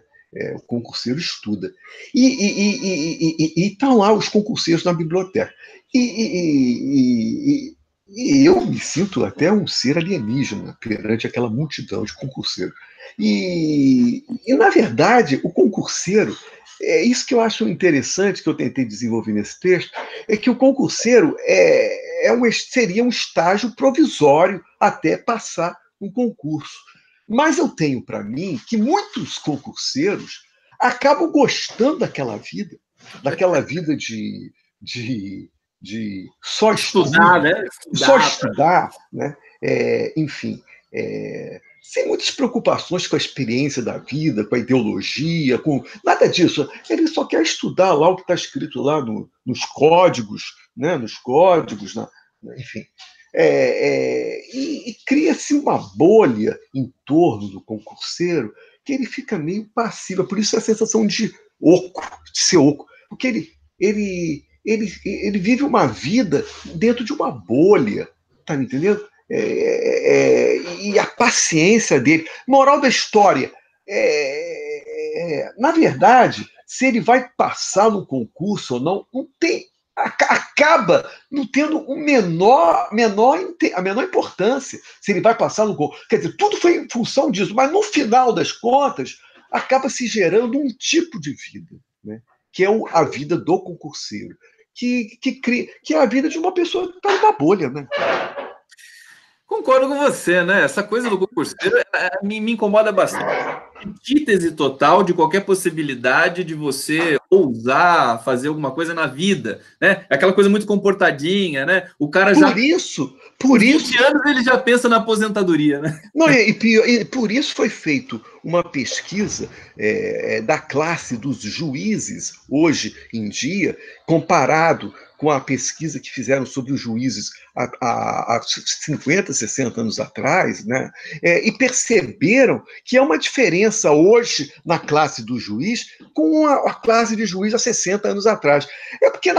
S1: O concurseiro estuda. E estão lá os concurseiros na biblioteca. E eu me sinto até um ser alienígena perante aquela multidão de concurseiros. E na verdade, o concurseiro, é isso que eu acho interessante, que eu tentei desenvolver nesse texto, é que o concurseiro seria um estágio provisório até passar um concurso. Mas eu tenho para mim que muitos concurseiros acabam gostando daquela vida de só
S2: estudar, né?
S1: Só estudar, né? Enfim, sem muitas preocupações com a experiência da vida, com a ideologia, com nada disso. Ele só quer estudar lá o que está escrito lá nos códigos, né? Enfim. E cria-se uma bolha em torno do concurseiro que ele fica meio passivo. Por isso a sensação de ser oco. Porque ele vive uma vida dentro de uma bolha, tá me entendendo? E a paciência dele. Moral da história, na verdade, se ele vai passar no concurso ou não tem, acaba não tendo a menor importância se ele vai passar no concurso. Quer dizer, tudo foi em função disso, mas no final das contas, acaba se gerando um tipo de vida, né? Que é a vida do concurseiro, que é a vida de uma pessoa que está numa bolha, né?
S2: Concordo com você, né? Essa coisa do concurseiro me incomoda bastante. Antítese total de qualquer possibilidade de você ousar fazer alguma coisa na vida, né? Aquela coisa muito comportadinha, né? O cara já...
S1: Por isso...
S2: 20 anos ele já pensa na aposentadoria, né?
S1: Não, e por isso foi feito uma pesquisa da classe dos juízes, hoje em dia, comparado com a pesquisa que fizeram sobre os juízes há 50, 60 anos atrás, né? E perceberam que há uma diferença hoje na classe do juiz com a classe de juiz há 60 anos atrás. É porque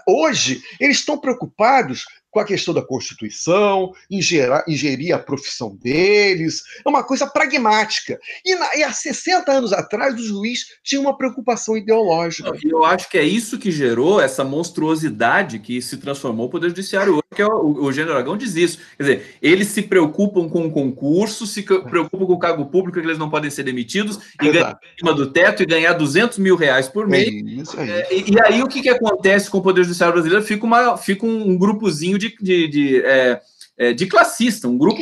S1: hoje eles estão preocupados com a questão da Constituição, em gerir a profissão deles, é uma coisa pragmática. E há 60 anos atrás, o juiz tinha uma preocupação ideológica.
S2: Eu acho que é isso que gerou essa monstruosidade que se transformou o Poder Judiciário hoje, que é o Eugênio Aragão diz isso. Quer dizer, eles se preocupam com o concurso, se preocupam com o cargo público, que eles não podem ser demitidos, e ganhar em cima do teto e ganhar R$200 mil por mês.
S1: Isso.
S2: E aí o que acontece com o Poder Judiciário brasileiro? Fica um grupozinho de classista, um grupo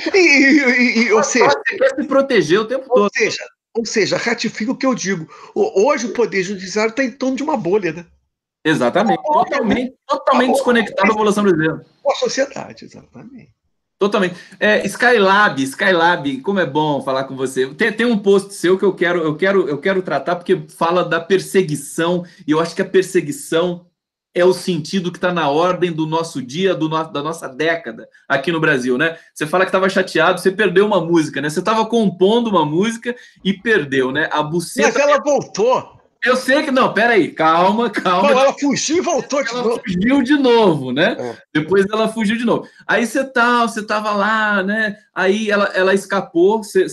S1: ou seja,
S2: que quer se proteger o tempo todo.
S1: Ou seja, ratifica o que eu digo. Hoje o Poder Judiciário está em torno de uma bolha, né?
S2: Exatamente. Totalmente desconectado da população brasileira.
S1: Com a sociedade, exatamente.
S2: Totalmente. Skylab, como é bom falar com você. Tem um post seu que eu quero tratar, porque fala da perseguição, e eu acho que a perseguição é o sentido que está na ordem do nosso dia, da nossa década aqui no Brasil, né? Você fala que estava chateado, você perdeu uma música, né? Você estava compondo uma música e perdeu, né? A buceta...
S1: Mas ela voltou.
S2: Eu sei que... Não, peraí, calma.
S1: Não, ela fugiu e voltou de novo.
S2: Ela fugiu de novo, né? Depois ela fugiu de novo. Aí você estava lá, né? Aí ela escapou, você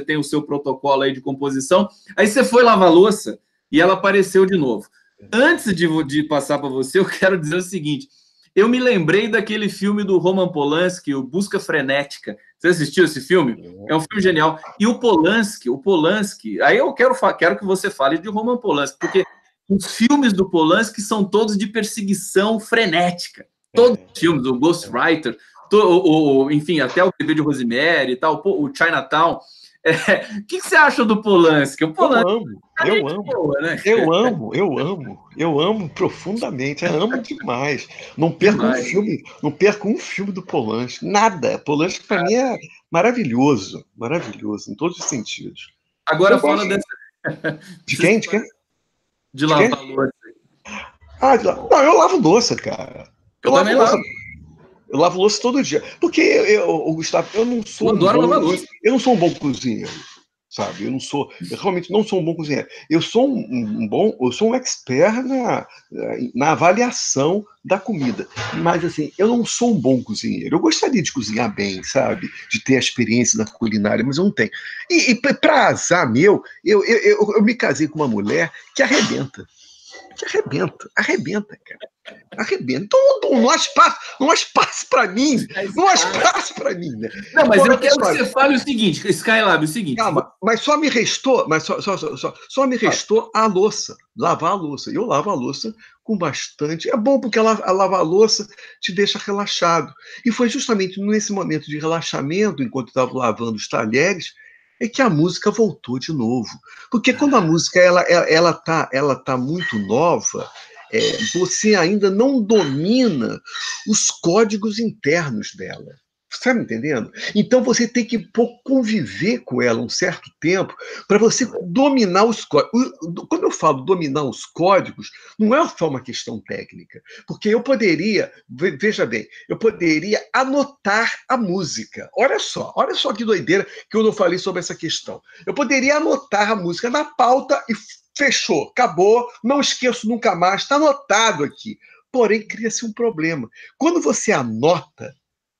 S2: tem o seu protocolo aí de composição, aí você foi lavar louça e ela apareceu de novo. Antes de passar para você, eu quero dizer o seguinte, eu me lembrei daquele filme do Roman Polanski, o Busca Frenética. Você assistiu esse filme? É um filme genial. E o Polanski, aí eu quero que você fale de Roman Polanski, porque os filmes do Polanski são todos de perseguição frenética. Todos os filmes, o Ghostwriter, enfim, até o Bebê de Rosemary e tal, o Chinatown. O que você acha do Polanski?
S1: Eu amo profundamente, eu amo demais. Não perco um filme do Polanski, nada. Polanski para mim é maravilhoso, em todos os sentidos.
S2: Agora fala dessa...
S1: De quem?
S2: De lavar louça.
S1: Não, eu lavo louça, cara.
S2: Eu também lavo.
S1: Eu lavo louça todo dia. Porque, Gustavo, eu não sou um bom cozinheiro, sabe? Eu realmente não sou um bom cozinheiro. Eu sou um expert na avaliação da comida. Mas, assim, eu não sou um bom cozinheiro. Eu gostaria de cozinhar bem, sabe? De ter a experiência da culinária, mas eu não tenho. E para azar meu, eu me casei com uma mulher que arrebenta. Arrebenta, cara. Arrebenta. Então não há espaço para mim. Não há espaço para mim, né?
S2: Não, mas eu quero que você fale o seguinte, Skylab, o seguinte.
S1: Calma, mas só me restou a louça, lavar a louça. Eu lavo a louça com bastante. É bom porque lavar a louça te deixa relaxado. E foi justamente nesse momento de relaxamento, enquanto eu estava lavando os talheres, é que a música voltou de novo. Porque quando a música ela tá muito nova, você ainda não domina os códigos internos dela. Você está me entendendo? Então você tem que conviver com ela um certo tempo para você dominar os códigos. Quando eu falo dominar os códigos, não é só uma questão técnica. Porque eu poderia, veja bem, eu poderia anotar a música. Olha só que doideira que eu não falei sobre essa questão. Eu poderia anotar a música na pauta e fechou, acabou, não esqueço nunca mais, está anotado aqui. Porém, cria-se um problema. Quando você anota,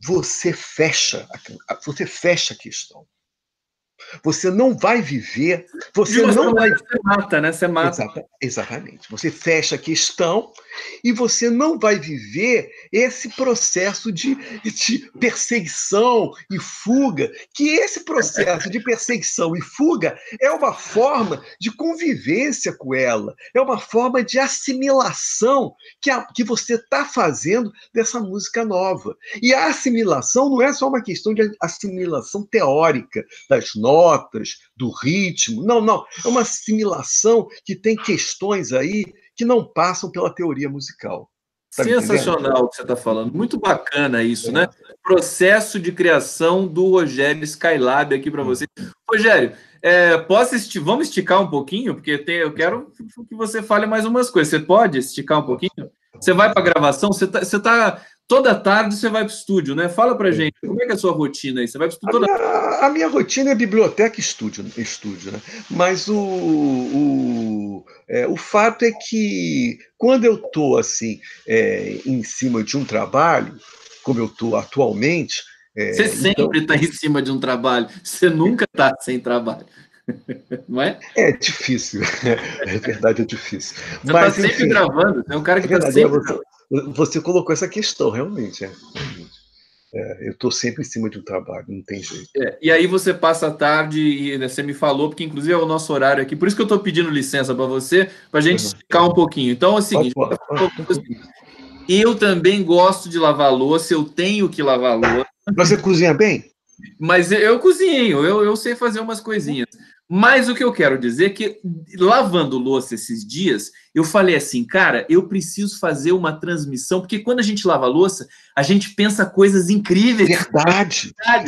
S1: você fecha a questão. Você não vai viver, você
S2: mata, né? Você mata.
S1: Exatamente. Você fecha a questão e você não vai viver esse processo de perseguição e fuga, que esse processo de perseguição e fuga é uma forma de convivência com ela, é uma forma de assimilação que você está fazendo dessa música nova. E a assimilação não é só uma questão de assimilação teórica das notas, do ritmo. Não. É uma assimilação que tem questões aí que não passam pela teoria musical.
S2: Tá sensacional o que você está falando. Muito bacana isso, né? Processo de criação do Rogério Skylab aqui para você. Rogério, vamos esticar um pouquinho? Porque eu quero que você fale mais umas coisas. Você pode esticar um pouquinho? Você vai para a gravação, você tá toda tarde você vai para o estúdio, né? Fala para gente, como é que é a sua rotina aí? Você vai para o estúdio toda
S1: A minha rotina é biblioteca e estúdio, né? Mas o fato é que quando eu estou assim, em cima de um trabalho, como eu estou atualmente,
S2: Você sempre está em cima de um trabalho, você nunca está sem trabalho, não é?
S1: É difícil, é verdade, é difícil.
S2: Você está
S1: Mas,
S2: sempre
S1: enfim,
S2: gravando, é um cara
S1: é
S2: que está
S1: verdade,
S2: sempre.
S1: você colocou essa questão, realmente. Eu estou sempre em cima de um trabalho, não tem jeito.
S2: E aí você passa a tarde e você me falou, porque inclusive é o nosso horário aqui, por isso que eu estou pedindo licença para você, para a gente explicar um pouquinho. Então é o seguinte, eu também gosto de lavar louça, eu tenho que lavar louça.
S1: Você cozinha bem?
S2: Mas eu cozinho, eu sei fazer umas coisinhas. Mas o que eu quero dizer é que, lavando louça esses dias, eu falei assim, cara, eu preciso fazer uma transmissão, porque quando a gente lava louça, a gente pensa coisas incríveis.
S1: Verdade.
S2: A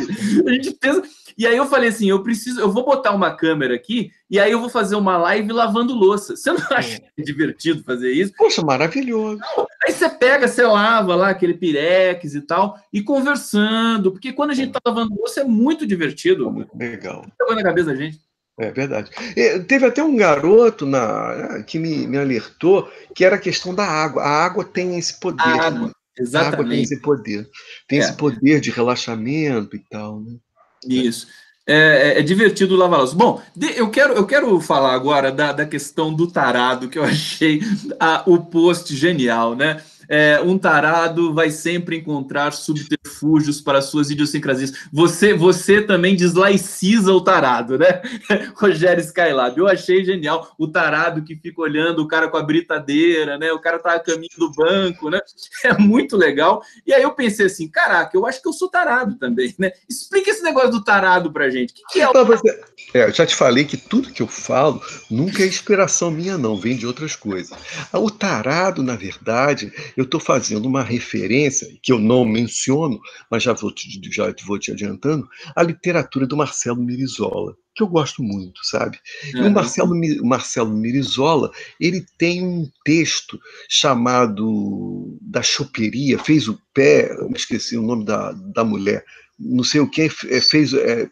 S2: gente pensa... E aí eu falei assim, eu vou botar uma câmera aqui, e aí eu vou fazer uma live lavando louça. Você não acha divertido fazer isso?
S1: Poxa, maravilhoso.
S2: Aí você pega, você lava lá aquele pirex e tal, e conversando, porque quando a gente tá lavando louça é muito divertido.
S1: Legal.
S2: Tá na cabeça da gente.
S1: É verdade. Teve até um garoto que me alertou que era a questão da água. A água tem esse poder.
S2: Exatamente.
S1: A água tem esse poder. Tem esse poder de relaxamento e tal, né?
S2: Isso. É divertido lavar louça. Bom, eu quero falar agora da questão do tarado, que eu achei o post genial, né? Um tarado vai sempre encontrar subterfúgios para suas idiosincrasias. Você também deslaiciza o tarado, né? Rogério Skylab. Eu achei genial. O tarado que fica olhando o cara com a britadeira, né? O cara tá a caminho do banco, né? É muito legal. E aí eu pensei assim, caraca, eu acho que eu sou tarado também, né? Explica esse negócio do tarado pra gente. O que é o tarado?
S1: Eu já te falei que tudo que eu falo nunca é inspiração minha, não, vem de outras coisas. O tarado, na verdade, eu estou fazendo uma referência, que eu não menciono, mas já vou te adiantando, à literatura do Marcelo Mirizola, que eu gosto muito, sabe? E o Marcelo Mirizola, ele tem um texto chamado Da Choperia, fez o pé, eu me esqueci o nome da mulher, não sei o que,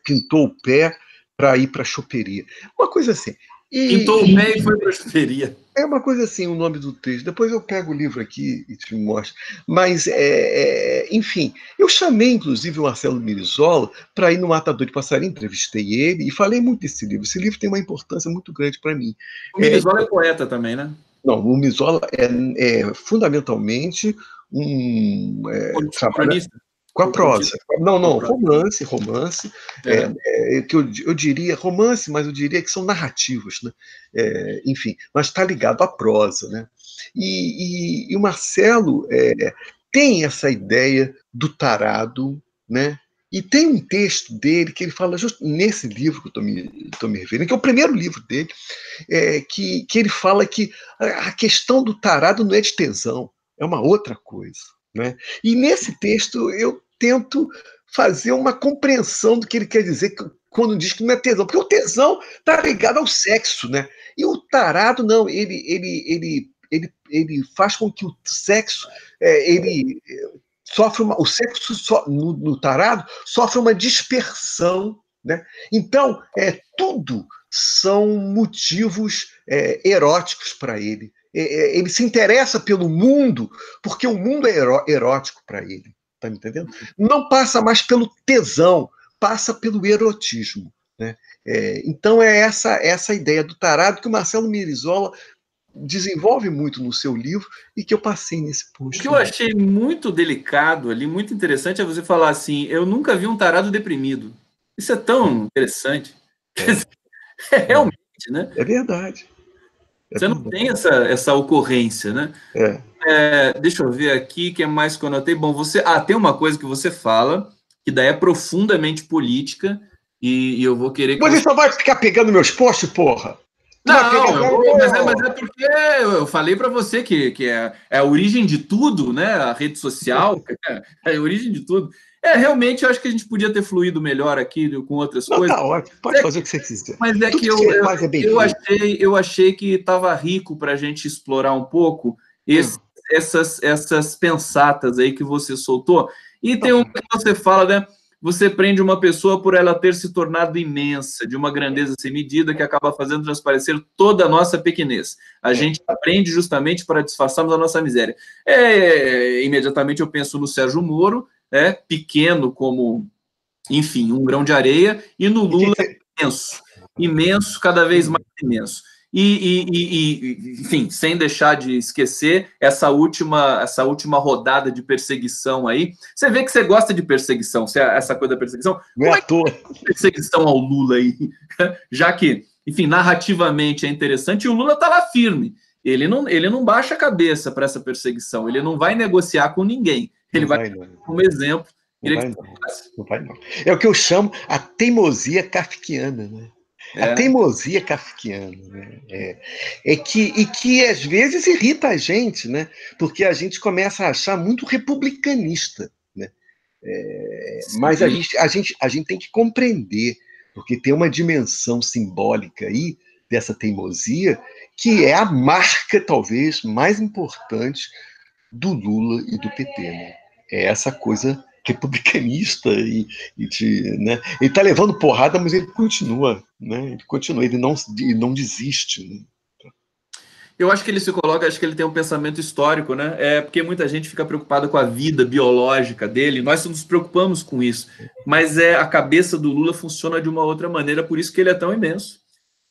S1: pintou o pé para ir para a choperia. Uma coisa assim.
S2: Pintou o pé e foi para a choperia.
S1: É uma coisa assim o nome do texto. Depois eu pego o livro aqui e te mostro. Mas, enfim, eu chamei, inclusive, o Marcelo Mirizola para ir no Matador de Passarinho, entrevistei ele e falei muito desse livro. Esse livro tem uma importância muito grande para mim.
S2: O Mirizola é poeta também, né?
S1: Não, o Mirizola é fundamentalmente um
S2: cronista.
S1: Com a prosa. Não, romance. Que eu diria romance, mas eu diria que são narrativos, né? Enfim, mas está ligado à prosa, né? E o Marcelo tem essa ideia do tarado, né? E tem um texto dele que ele fala, justo nesse livro que eu estou me referindo, que é o primeiro livro dele, que ele fala que a questão do tarado não é de tesão, é uma outra coisa, né? E nesse texto eu tento fazer uma compreensão do que ele quer dizer quando diz que não é tesão, porque o tesão está ligado ao sexo, né? E o tarado não, ele faz com que o sexo o sexo no tarado sofre uma dispersão, né? Então tudo são motivos eróticos para ele. Ele se interessa pelo mundo porque o mundo é erótico para ele. Tá me entendendo? Não passa mais pelo tesão, passa pelo erotismo, né? Então é essa ideia do tarado que o Marcelo Mirizola desenvolve muito no seu livro e que eu passei nesse post.
S2: O que eu achei muito delicado ali, muito interessante, é você falar assim, eu nunca vi um tarado deprimido. Isso é tão interessante. Realmente, né?
S1: É verdade.
S2: Você não tem essa ocorrência, né? Deixa eu ver aqui, que é mais que eu anotei. Bom, tem uma coisa que você fala, que daí é profundamente política, e eu vou querer...
S1: Mas você só vai ficar pegando meus posts, porra?
S2: Não, mas é porque eu falei para você que é a origem de tudo, né? A rede social, é a origem de tudo. Realmente, eu acho que a gente podia ter fluído melhor aqui com outras coisas.
S1: Tá ótimo, pode fazer o que você quiser.
S2: Mas é que eu achei que estava rico para a gente explorar um pouco essas pensatas aí que você soltou. E tem uma que você fala, né? Você prende uma pessoa por ela ter se tornado imensa, de uma grandeza sem medida, que acaba fazendo transparecer toda a nossa pequenez. A gente aprende justamente para disfarçarmos a nossa miséria. Imediatamente eu penso no Sérgio Moro, pequeno como, enfim, um grão de areia, e no Lula imenso, imenso, cada vez mais imenso. Enfim, sem deixar de esquecer essa última rodada de perseguição aí. Você vê que você gosta de perseguição, essa coisa da perseguição.
S1: Não é à toa.
S2: Perseguição ao Lula aí, já que, enfim, narrativamente é interessante, e o Lula está lá firme. Ele não baixa a cabeça para essa perseguição, ele não vai negociar com ninguém. Ele vai como exemplo.
S1: Não vai, não. É o que eu chamo a teimosia kafkiana, né? A teimosia kafkiana, né? Que às vezes irrita a gente, né? Porque a gente começa a achar muito republicanista, né? Mas a gente tem que compreender, porque tem uma dimensão simbólica aí dessa teimosia que é a marca, talvez, mais importante do Lula e do PT, né? É essa coisa republicanista né? Ele está levando porrada, mas ele continua, né? Ele não desiste, né?
S2: Eu acho que ele se coloca, acho que ele tem um pensamento histórico, né? Porque muita gente fica preocupada com a vida biológica dele, nós nos preocupamos com isso, mas a cabeça do Lula funciona de uma outra maneira, por isso que ele é tão imenso.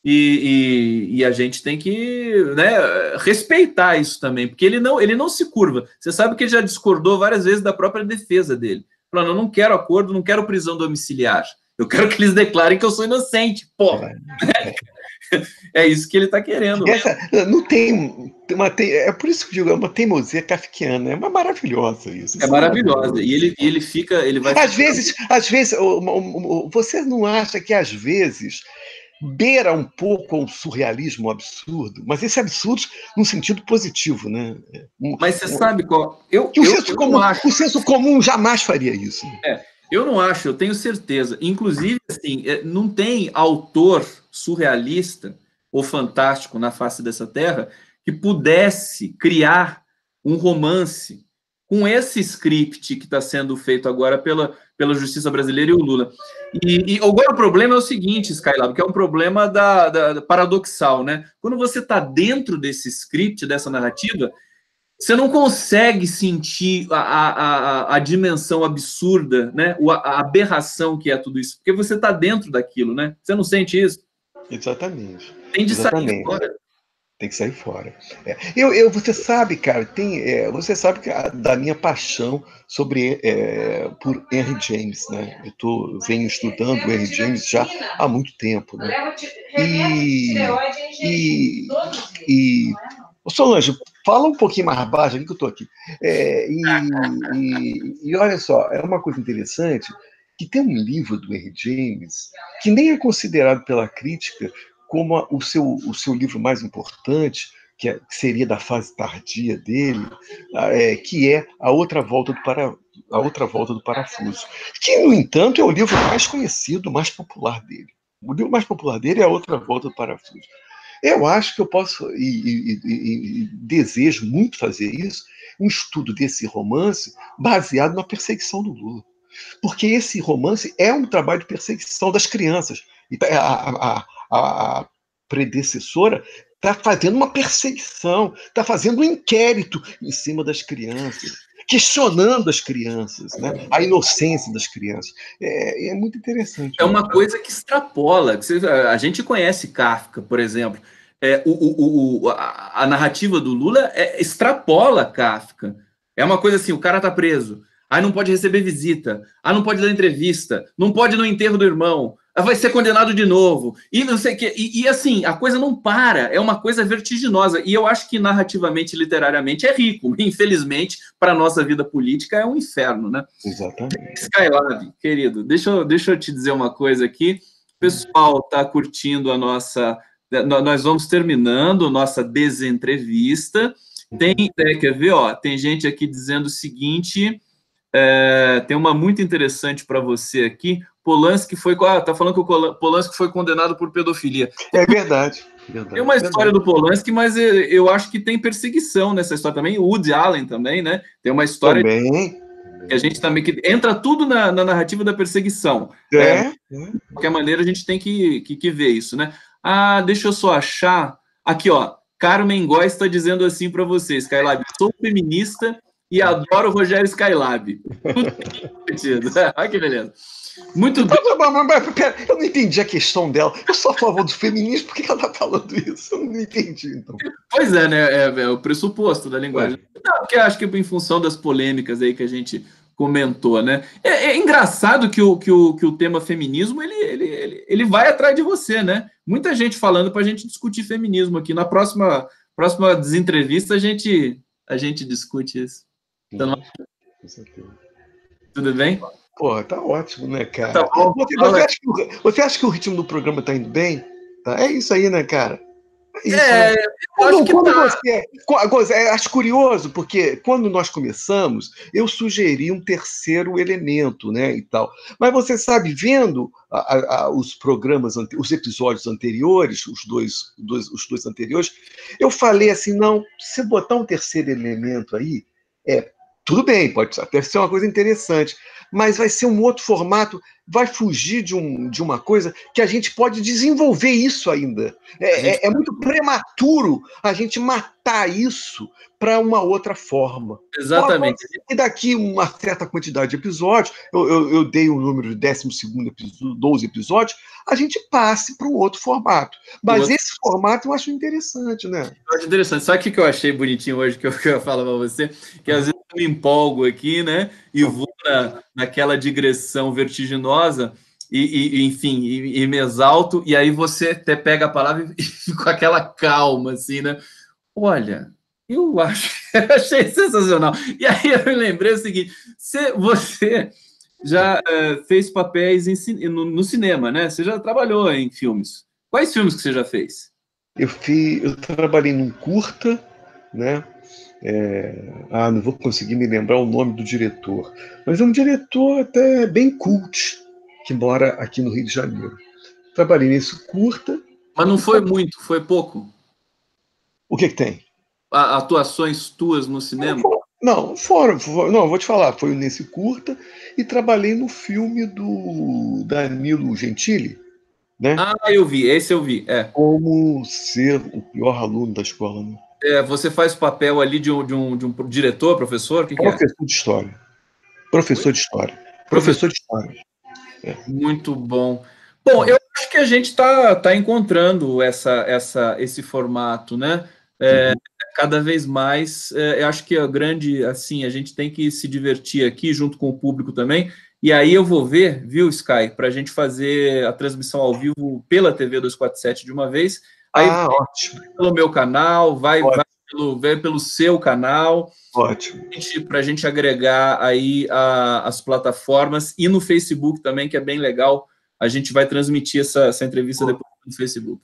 S2: E a gente tem que, né, respeitar isso também, porque ele não se curva. Você sabe que ele já discordou várias vezes da própria defesa dele, falando: eu não quero acordo, não quero prisão domiciliar, eu quero que eles declarem que eu sou inocente, porra. É isso que ele está querendo.
S1: Não tem é por isso que eu digo, é uma teimosia kafkiana, é uma maravilhosa isso.
S2: É maravilhosa. E ele vai.
S1: Às vezes, você não acha que às vezes beira um pouco um surrealismo absurdo, mas esse absurdo no sentido positivo, né?
S2: Mas você sabe qual?
S1: O senso comum jamais faria isso.
S2: Eu não acho, eu tenho certeza. Inclusive, assim, não tem autor surrealista ou fantástico na face dessa terra que pudesse criar um romance com esse script que está sendo feito agora pela justiça brasileira e o Lula. E agora o problema é o seguinte, Skylab, que é um problema da paradoxal, né? Quando você está dentro desse script, dessa narrativa, você não consegue sentir a dimensão absurda, né? A aberração que é tudo isso, porque você está dentro daquilo, né? Você não sente isso?
S1: Exatamente.
S2: Tem de sair fora.
S1: Tem que sair fora. Você sabe, cara, você sabe da minha paixão por Henry James, né? Eu venho estudando o Henry James já há muito tempo, né? Solange, fala um pouquinho mais baixo aqui que eu estou aqui. Olha só, é uma coisa interessante que tem um livro do Henry James que nem é considerado pela crítica como o seu livro mais importante, que seria da fase tardia dele, que é A Outra Volta do Parafuso, que, no entanto, é o livro mais conhecido, mais popular dele. O livro mais popular dele é A Outra Volta do Parafuso. Eu acho que eu posso, e desejo muito fazer isso, um estudo desse romance baseado na perseguição do Lula. Porque esse romance é um trabalho de perseguição das crianças. A predecessora está fazendo uma perseguição, está fazendo um inquérito em cima das crianças, questionando as crianças, né? A inocência das crianças. É muito interessante.
S2: É uma coisa que extrapola. A gente conhece Kafka, por exemplo. A narrativa do Lula extrapola Kafka. É uma coisa assim, o cara está preso, aí não pode receber visita, aí não pode dar entrevista, não pode ir no enterro do irmão, vai ser condenado de novo, e não sei o quê. E assim, a coisa não para, é uma coisa vertiginosa. E eu acho que narrativamente, literariamente, é rico. Infelizmente, para a nossa vida política, é um inferno, né?
S1: Exatamente.
S2: Skylab, querido, deixa eu te dizer uma coisa aqui. O pessoal está curtindo a nossa... Nós vamos terminando nossa desentrevista. Quer ver? Tem gente aqui dizendo o seguinte... Tem uma muito interessante para você aqui. Polanski foi... tá falando que o Polanski foi condenado por pedofilia.
S1: É verdade.
S2: Tem uma história do Polanski, mas eu acho que tem perseguição nessa história também. O Woody Allen também, né? Tem uma história
S1: também.
S2: Que a gente também... que entra tudo na narrativa da perseguição. De qualquer maneira, a gente tem que ver isso, né? Deixa eu só achar... Aqui, ó. Carmen Góes está dizendo assim para vocês, Skylab, sou feminista e adoro o Rogério Skylab. Tudo sentido. Olha que beleza. Muito bem.
S1: Mas, pera, eu não entendi a questão dela. Eu sou a favor do feminismo, por que ela está falando isso? Eu não entendi, então.
S2: Pois é, né? É o pressuposto da linguagem. Não, porque acho que em função das polêmicas aí que a gente comentou, né? É engraçado que o tema feminismo ele vai atrás de você, né? Muita gente falando para a gente discutir feminismo aqui. Na próxima desentrevista a gente discute isso. Então,
S1: com certeza.
S2: Tudo bem?
S1: Pô, tá ótimo, né, cara?
S2: Tá bom.
S1: Você acha que o ritmo do programa tá indo bem? Tá? É isso aí, né, cara? É isso,
S2: né?
S1: Acho curioso, porque quando nós começamos, eu sugeri um terceiro elemento, né, e tal. Mas você sabe, vendo os programas, os episódios anteriores, os dois anteriores, eu falei assim, não, se botar um terceiro elemento aí, tudo bem, pode até ser uma coisa interessante, mas vai ser um outro formato, vai fugir de uma coisa que a gente pode desenvolver isso ainda. É muito prematuro a gente matar isso para uma outra forma.
S2: Exatamente.
S1: E daqui uma certa quantidade de episódios, eu dei o número de 12º episódio, 12 episódios, a gente passe para um outro formato. Mas esse formato eu acho interessante, né?
S2: Eu acho interessante. Sabe o que eu achei bonitinho hoje, que eu falo para você? Que às vezes eu me empolgo aqui, né? E vou naquela digressão vertiginosa e me exalto, e aí você até pega a palavra e fica com aquela calma, assim, né? Olha, eu achei sensacional. E aí eu me lembrei o seguinte, você já fez papéis no cinema, né? Você já trabalhou em filmes. Quais filmes que você já fez?
S1: Eu trabalhei num curta, né? Não vou conseguir me lembrar o nome do diretor, mas é um diretor até bem cult, que mora aqui no Rio de Janeiro. Trabalhei nesse curta.
S2: Mas não foi muito, foi pouco?
S1: O que tem?
S2: Atuações tuas no cinema?
S1: Não, vou te falar, foi nesse curta e trabalhei no filme do Danilo Gentili, né?
S2: Eu vi, esse eu vi.
S1: Como ser o pior aluno da escola, né?
S2: Você faz papel ali de um diretor, professor?
S1: Professor de história. Professor de história. Professor de história.
S2: Muito bom. Bom, eu acho que a gente está encontrando esse formato, né? Cada vez mais, eu acho que a gente tem que se divertir aqui junto com o público também. E aí eu vou ver, viu, Sky, para a gente fazer a transmissão ao vivo pela TV 247 de uma vez. Aí
S1: ótimo.
S2: Pelo meu canal, vai pelo seu canal.
S1: Ótimo.
S2: Para a gente agregar aí as plataformas e no Facebook também, que é bem legal. A gente vai transmitir essa entrevista depois no Facebook.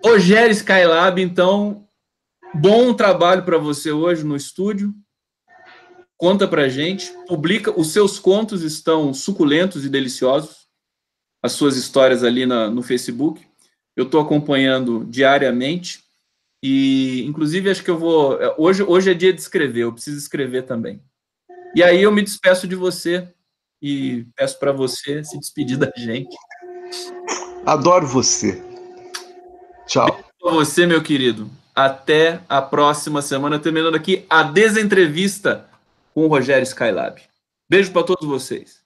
S2: Rogério Skylab, então, bom trabalho para você hoje no estúdio. Conta para a gente, publica. Os seus contos estão suculentos e deliciosos. As suas histórias ali no Facebook. Eu estou acompanhando diariamente. E, inclusive, acho que eu vou... Hoje é dia de escrever, eu preciso escrever também. E aí eu me despeço de você e peço para você se despedir da gente.
S1: Adoro você. Tchau.
S2: Beijo para você, meu querido. Até a próxima semana, terminando aqui a desentrevista com o Rogério Skylab. Beijo para todos vocês.